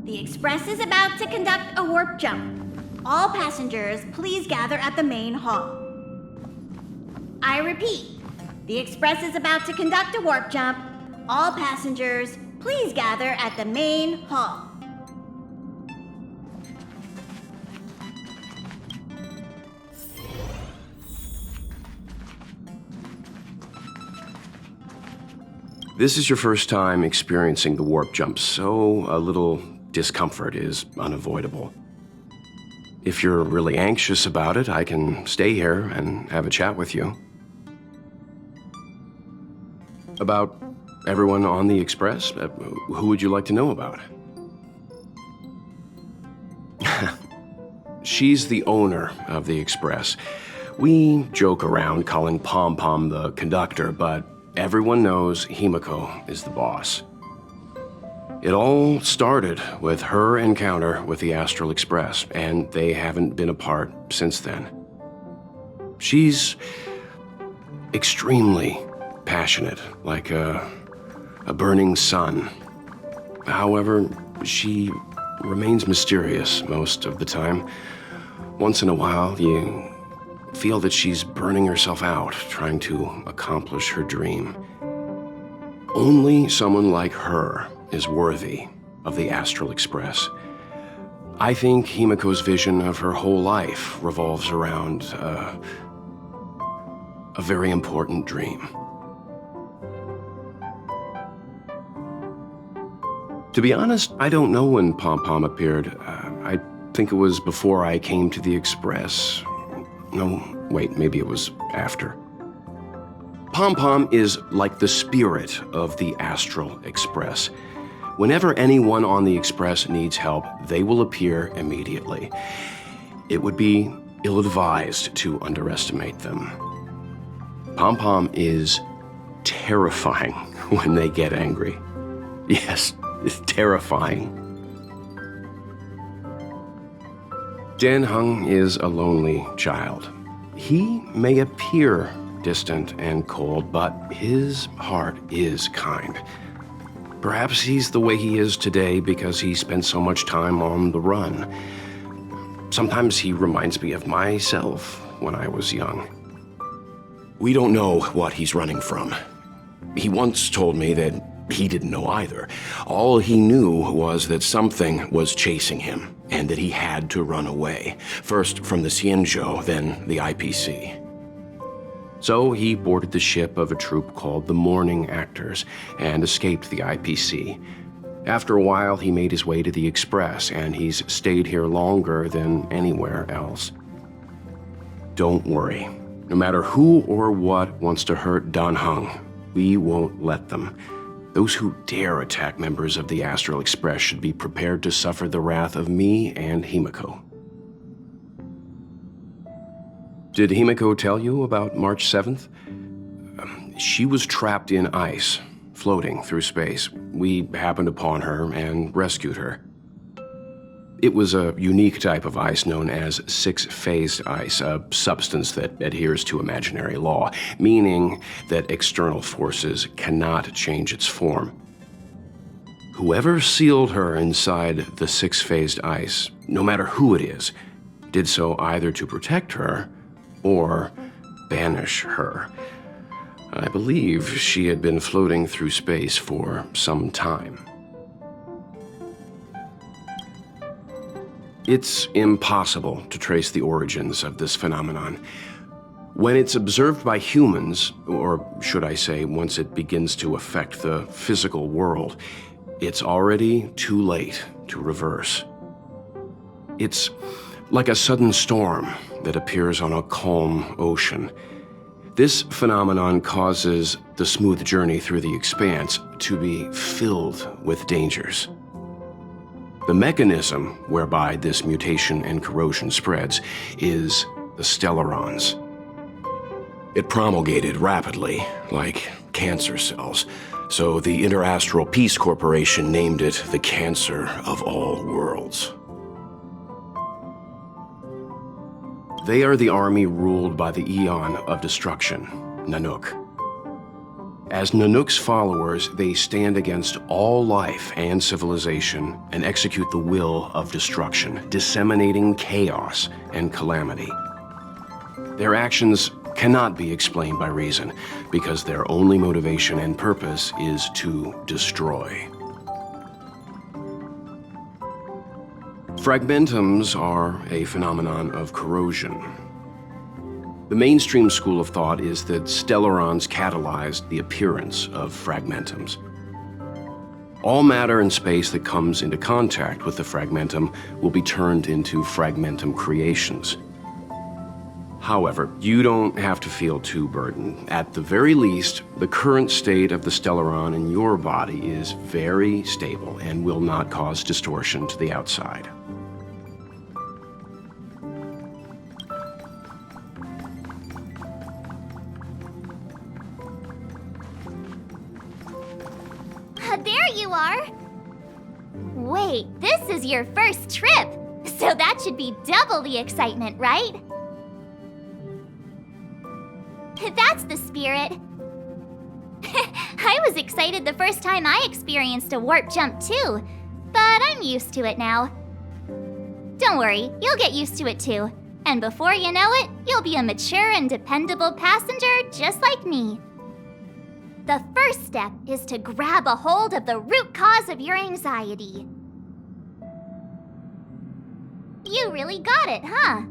The Express is about to conduct a warp jump. All passengers, please gather at the main hall. I repeat, the Express is about to conduct a warp jump. All passengers, please gather at the main hall. This is your first time experiencing the warp jump, so a little discomfort is unavoidable. If you're really anxious about it, I can stay here and have a chat with you. About everyone on the Express? Who would you like to know about? She's the owner of the Express. We joke around calling Pom Pom the conductor, but everyone knows Himeko is the boss. It all started with her encounter with the Astral Express, and they haven't been apart since then. She's extremely passionate, like a burning sun. However, she remains mysterious most of the time. Once in a while, you feel that she's burning herself out, trying to accomplish her dream. Only someone like her is worthy of the Astral Express. I think Himeko's vision of her whole life revolves around a very important dream. To be honest, I don't know when Pom Pom appeared. I think it was before I came to the Express. No, wait, maybe it was after. Pom Pom is like the spirit of the Astral Express. Whenever anyone on the Express needs help, they will appear immediately. It would be ill-advised to underestimate them. Pom Pom is terrifying when they get angry. Yes, it's terrifying. Dan Heng is a lonely child. He may appear distant and cold, but his heart is kind. Perhaps he's the way he is today because he spent so much time on the run. Sometimes he reminds me of myself when I was young. We don't know what he's running from. He once told me that he didn't know either. All he knew was that something was chasing him, and that he had to run away. First from the Xianzhou, then the IPC. So he boarded the ship of a troupe called the Morning Actors and escaped the IPC. After a while, he made his way to the Express, and he's stayed here longer than anywhere else. Don't worry. No matter who or what wants to hurt Dan Heng, we won't let them. Those who dare attack members of the Astral Express should be prepared to suffer the wrath of me and Himeko. Did Himeko tell you about March 7th? She was trapped in ice, floating through space. We happened upon her and rescued her. It was a unique type of ice known as six-phased ice, a substance that adheres to imaginary law, meaning that external forces cannot change its form. Whoever sealed her inside the six-phased ice, no matter who it is, did so either to protect her or banish her. I believe she had been floating through space for some time. It's impossible to trace the origins of this phenomenon. When it's observed by humans, or should I say, once it begins to affect the physical world, it's already too late to reverse. It's like a sudden storm that appears on a calm ocean. This phenomenon causes the smooth journey through the expanse to be filled with dangers. The mechanism whereby this mutation and corrosion spreads is the Stellarons. It promulgated rapidly, like cancer cells, so the Interastral Peace Corporation named it the Cancer of All Worlds. They are the army ruled by the Eon of Destruction, Nanook. As Nanook's followers, they stand against all life and civilization and execute the will of destruction, disseminating chaos and calamity. Their actions cannot be explained by reason, because their only motivation and purpose is to destroy. Fragmentums are a phenomenon of corrosion. The mainstream school of thought is that Stellarons catalyzed the appearance of fragmentums. All matter and space that comes into contact with the fragmentum will be turned into fragmentum creations. However, you don't have to feel too burdened. At the very least, the current state of the Stellaron in your body is very stable and will not cause distortion to the outside. There you are! Wait, this is your first trip, so that should be double the excitement, right? That's the spirit. I was excited the first time I experienced a warp jump too, but I'm used to it now. Don't worry, you'll get used to it too, and before you know it, you'll be a mature and dependable passenger just like me. The first step is to grab a hold of the root cause of your anxiety. You really got it, huh?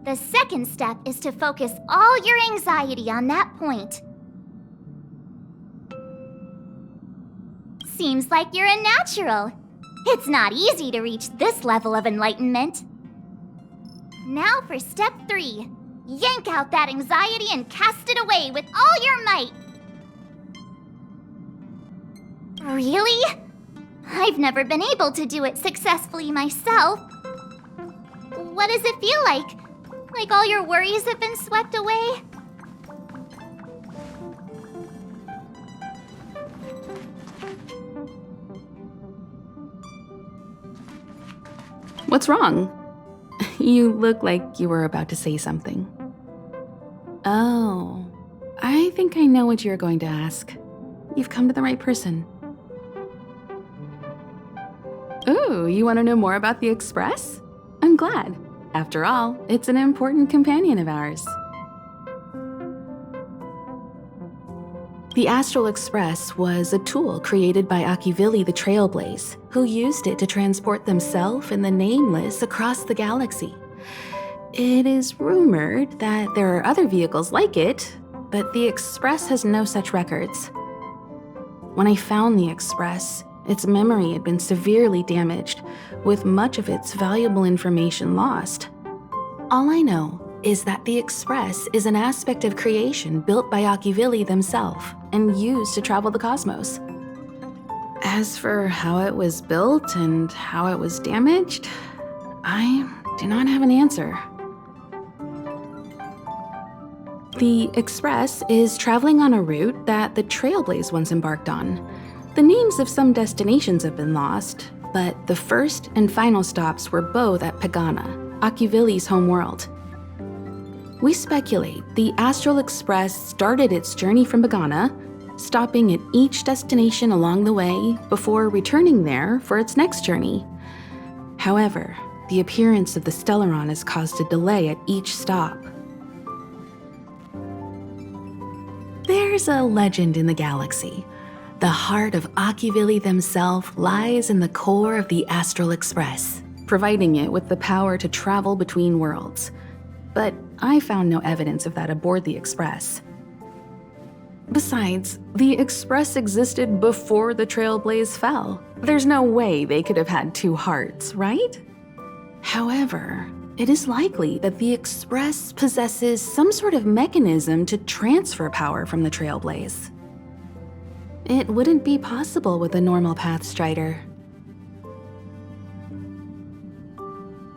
The second step is to focus all your anxiety on that point. Seems like you're a natural. It's not easy to reach this level of enlightenment. Now for step 3. Yank out that anxiety and cast it away with all your might. Really? I've never been able to do it successfully myself. What does it feel like? Like all your worries have been swept away? What's wrong? You look like you were about to say something. Oh, I think I know what you're going to ask. You've come to the right person. Ooh, you want to know more about the Express? I'm glad. After all, it's an important companion of ours. The Astral Express was a tool created by Akivili the Trailblazer, who used it to transport themselves and the Nameless across the galaxy. It is rumored that there are other vehicles like it, but the Express has no such records. When I found the Express, its memory had been severely damaged, with much of its valuable information lost. All I know is that the Express is an aspect of creation built by Akivili themselves and used to travel the cosmos. As for how it was built and how it was damaged, I do not have an answer. The Express is traveling on a route that the Trailblazer once embarked on. The names of some destinations have been lost, but the first and final stops were both at Pagana, Akivili's homeworld. We speculate the Astral Express started its journey from Pagana, stopping at each destination along the way before returning there for its next journey. However, the appearance of the Stellaron has caused a delay at each stop. There's a legend in the galaxy. The heart of Akivili themselves lies in the core of the Astral Express, providing it with the power to travel between worlds. But I found no evidence of that aboard the Express. Besides, the Express existed before the Trailblazer fell. There's no way they could have had two hearts, right? However, it is likely that the Express possesses some sort of mechanism to transfer power from the Trailblazer. It wouldn't be possible with a normal Pathstrider.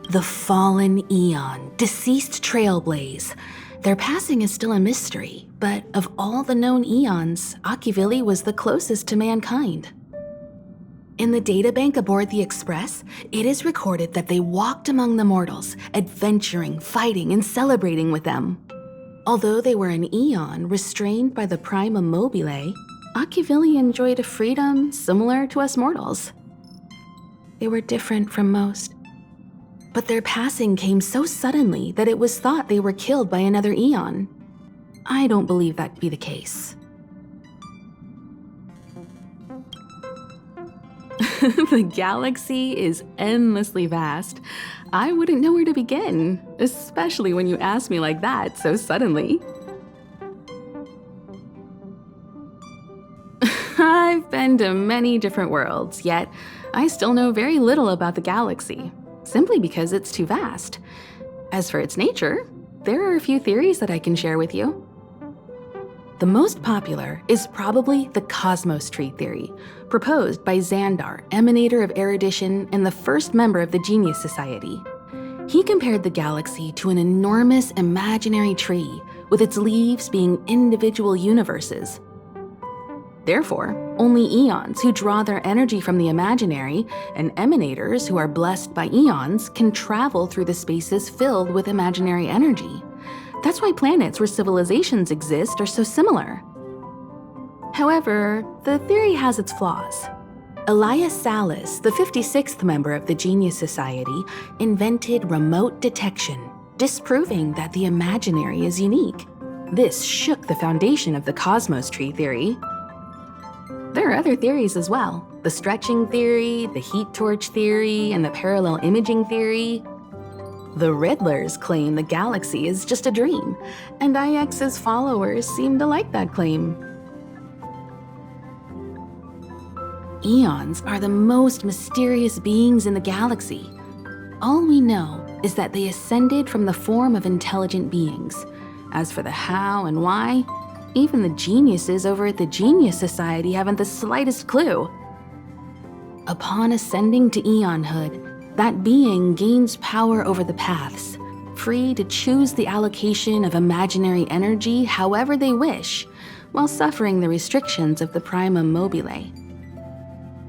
The fallen Eon, deceased Trailblazer. Their passing is still a mystery, but of all the known Eons, Akivili was the closest to mankind. In the databank aboard the Express, it is recorded that they walked among the mortals, adventuring, fighting, and celebrating with them. Although they were an eon restrained by the prima mobile, Akivili enjoyed a freedom similar to us mortals. They were different from most. But their passing came so suddenly that it was thought they were killed by another eon. I don't believe that to be the case. The galaxy is endlessly vast. I wouldn't know where to begin, especially when you ask me like that so suddenly. I've been to many different worlds, yet I still know very little about the galaxy, simply because it's too vast. As for its nature, there are a few theories that I can share with you. The most popular is probably the cosmos tree theory, proposed by Xandar, emanator of erudition and the first member of the Genius Society. He compared the galaxy to an enormous imaginary tree, with its leaves being individual universes. Therefore, only eons who draw their energy from the imaginary and emanators who are blessed by eons can travel through the spaces filled with imaginary energy. That's why planets where civilizations exist are so similar. However, the theory has its flaws. Elias Salas, the 56th member of the Genius Society, invented remote detection, disproving that the imaginary is unique. This shook the foundation of the cosmos tree theory. There are other theories as well. The stretching theory, the heat torch theory, and the parallel imaging theory. The Riddlers claim the galaxy is just a dream, and IX's followers seem to like that claim. Eons are the most mysterious beings in the galaxy. All we know is that they ascended from the form of intelligent beings. As for the how and why, even the geniuses over at the Genius Society haven't the slightest clue. Upon ascending to eonhood, that being gains power over the paths, free to choose the allocation of imaginary energy however they wish, while suffering the restrictions of the prima mobile.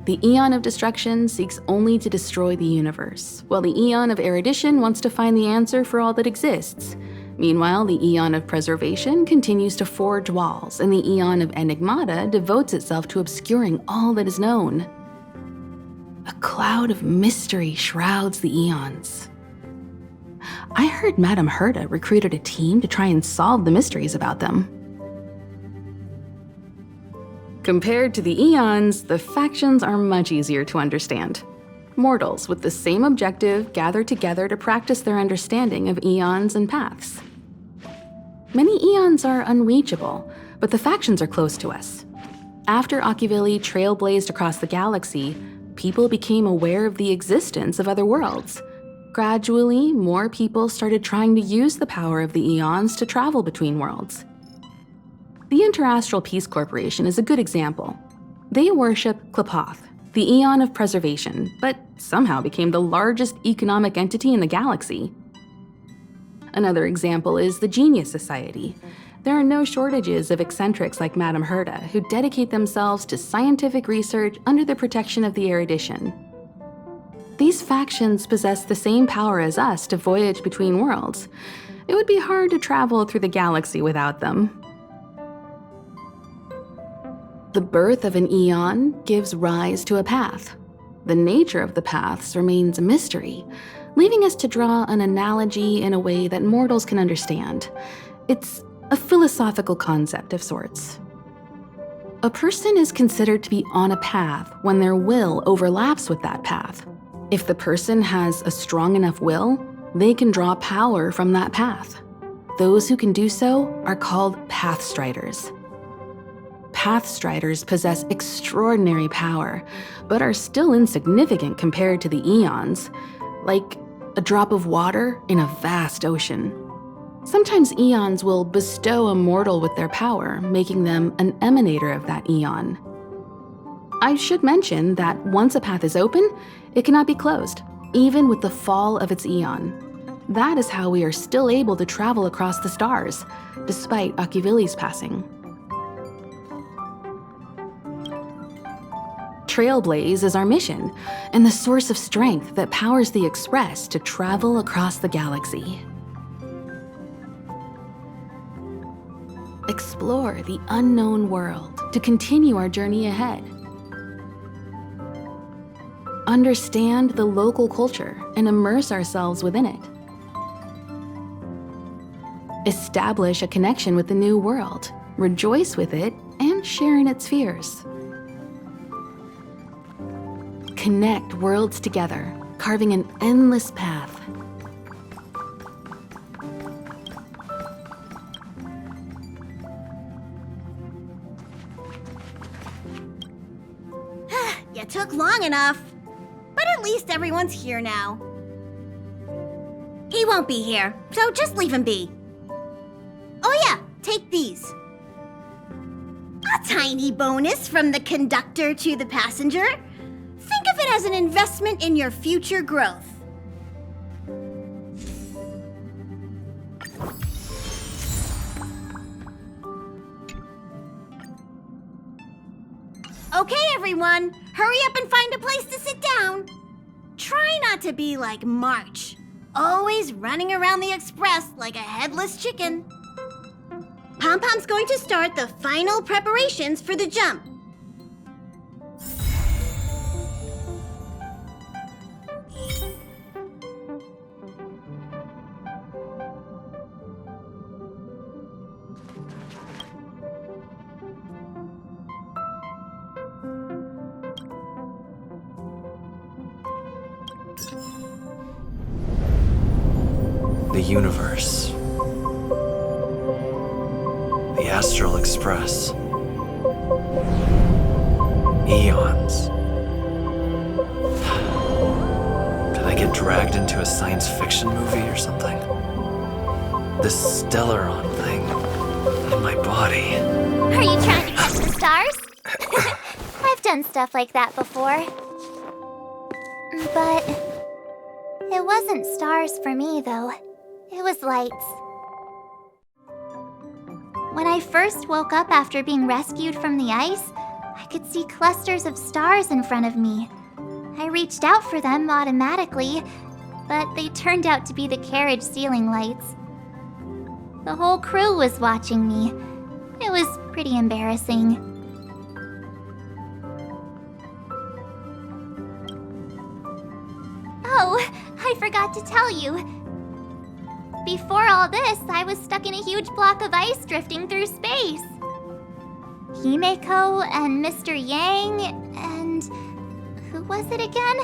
The Eon of Destruction seeks only to destroy the universe, while the Eon of Erudition wants to find the answer for all that exists. Meanwhile, the Eon of Preservation continues to forge walls, and the Eon of Enigmata devotes itself to obscuring all that is known. A cloud of mystery shrouds the eons. I heard Madame Herta recruited a team to try and solve the mysteries about them. Compared to the eons, the factions are much easier to understand. Mortals with the same objective gather together to practice their understanding of eons and paths. Many eons are unreachable, but the factions are close to us. After Akivili trailblazed across the galaxy, people became aware of the existence of other worlds. Gradually, more people started trying to use the power of the eons to travel between worlds. The Interastral Peace Corporation is a good example. They worship Klapoth, the Eon of Preservation, but somehow became the largest economic entity in the galaxy. Another example is the Genius Society. There are no shortages of eccentrics like Madame Herta who dedicate themselves to scientific research under the protection of the erudition. These factions possess the same power as us to voyage between worlds. It would be hard to travel through the galaxy without them. The birth of an eon gives rise to a path. The nature of the paths remains a mystery, leaving us to draw an analogy in a way that mortals can understand. It's a philosophical concept of sorts. A person is considered to be on a path when their will overlaps with that path. If the person has a strong enough will, they can draw power from that path. Those who can do so are called Pathstriders. Pathstriders possess extraordinary power, but are still insignificant compared to the eons, like a drop of water in a vast ocean. Sometimes eons will bestow a mortal with their power, making them an emanator of that eon. I should mention that once a path is open, it cannot be closed, even with the fall of its eon. That is how we are still able to travel across the stars, despite Akivili's passing. Trailblaze is our mission, and the source of strength that powers the Express to travel across the galaxy. explore the unknown world to continue our journey ahead. Understand the local culture and immerse ourselves within it. Establish a connection with the new world, rejoice with it, and share in its fears. Connect worlds together, carving an endless path. You took long enough. But at least everyone's here now. He won't be here, so just leave him be. Oh yeah, take these. A tiny bonus from the conductor to the passenger. Think of it as an investment in your future growth. Okay, everyone, hurry up and find a place to sit down. Try not to be like March, always running around the express like a headless chicken. Pom-Pom's going to start the final preparations for the jump. The universe. The Astral Express. Eons. Did I get dragged into a science fiction movie or something? This Stellaron thing in my body. Are you trying to catch the stars? I've done stuff like that before. But it wasn't stars for me, though. It was lights. When I first woke up after being rescued from the ice, I could see clusters of stars in front of me. I reached out for them automatically, but they turned out to be the carriage ceiling lights. The whole crew was watching me. It was pretty embarrassing. Oh, I forgot to tell you. Before all this, I was stuck in a huge block of ice drifting through space. Himeko and Mr. Yang and... who was it again?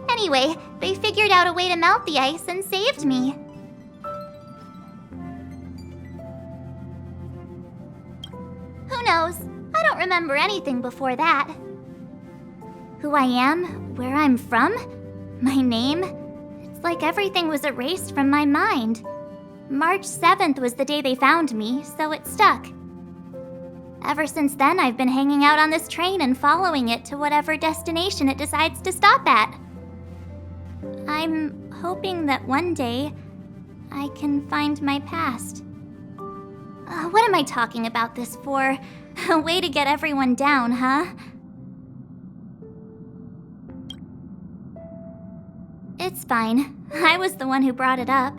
Anyway, they figured out a way to melt the ice and saved me. Who knows? I don't remember anything before that. Who I am, where I'm from, my name... it's like everything was erased from my mind. March 7th was the day they found me, so it stuck. Ever since then, I've been hanging out on this train and following it to whatever destination it decides to stop at. I'm hoping that one day I can find my past. What am I talking about this for? A way to get everyone down, huh? It's fine. I was the one who brought it up.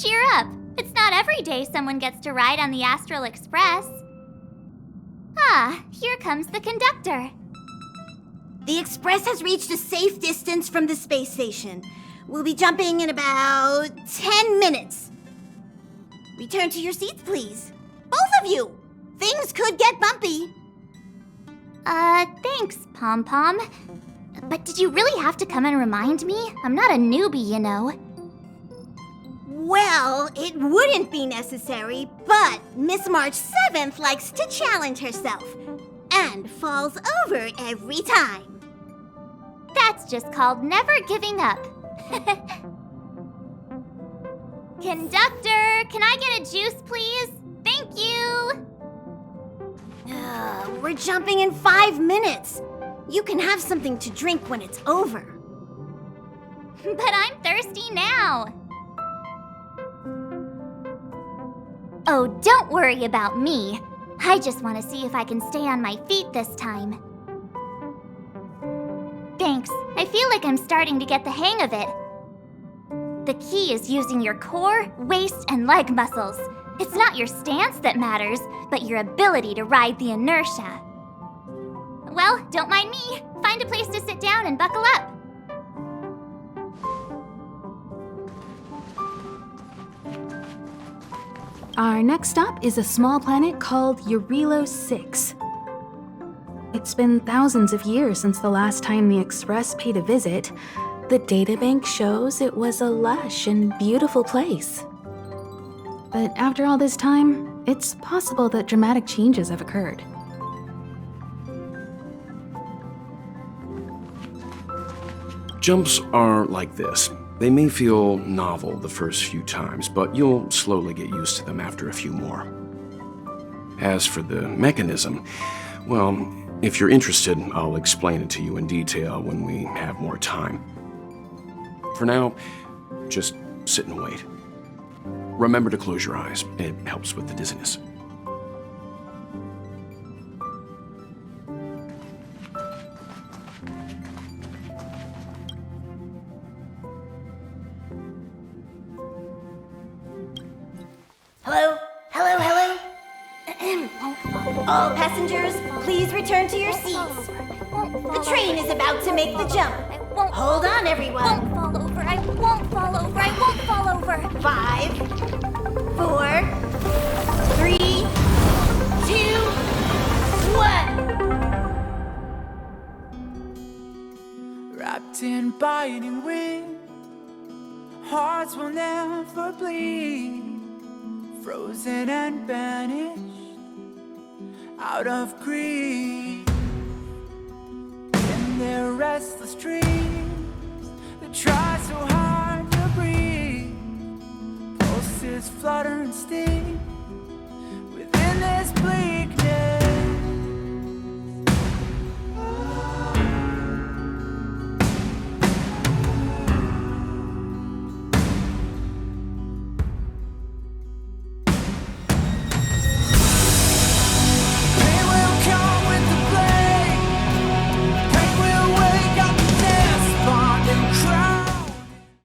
Cheer up! It's not every day someone gets to ride on the Astral Express. Ah, here comes the conductor. The Express has reached a safe distance from the space station. We'll be jumping in about 10 minutes. Return to your seats, please. Both of you! Things could get bumpy. Thanks, Pom-Pom. But did you really have to come and remind me? I'm not a newbie, you know. Well, it wouldn't be necessary, but Miss March 7th likes to challenge herself and falls over every time. That's just called never giving up. Conductor, can I get a juice, please? Thank you! We're jumping in 5 minutes. You can have something to drink when it's over. But I'm thirsty now. Oh, don't worry about me. I just want to see if I can stay on my feet this time. Thanks. I feel like I'm starting to get the hang of it. The key is using your core, waist, and leg muscles. It's not your stance that matters, but your ability to ride the inertia. Well, don't mind me. Find a place to sit down and buckle up. Our next stop is a small planet called Eurilo 6. It's been thousands of years since the last time the Express paid a visit. The databank shows it was a lush and beautiful place. But after all this time, it's possible that dramatic changes have occurred. Jumps are like this. They may feel novel the first few times, but you'll slowly get used to them after a few more. As for the mechanism, well, if you're interested, I'll explain it to you in detail when we have more time. For now, just sit and wait. Remember to close your eyes. It helps with the dizziness. Hello? Hello, hello? All passengers, please return to your seats. The train is about to make the jump. Hold on, everyone. I won't fall over. I won't fall over. I won't fall over. 5, 4, 3, 2, 1. Wrapped in biting wind, hearts will never bleed. Frozen and banished out of greed. In their restless dreams, they try so hard to breathe. Pulses flutter and sting.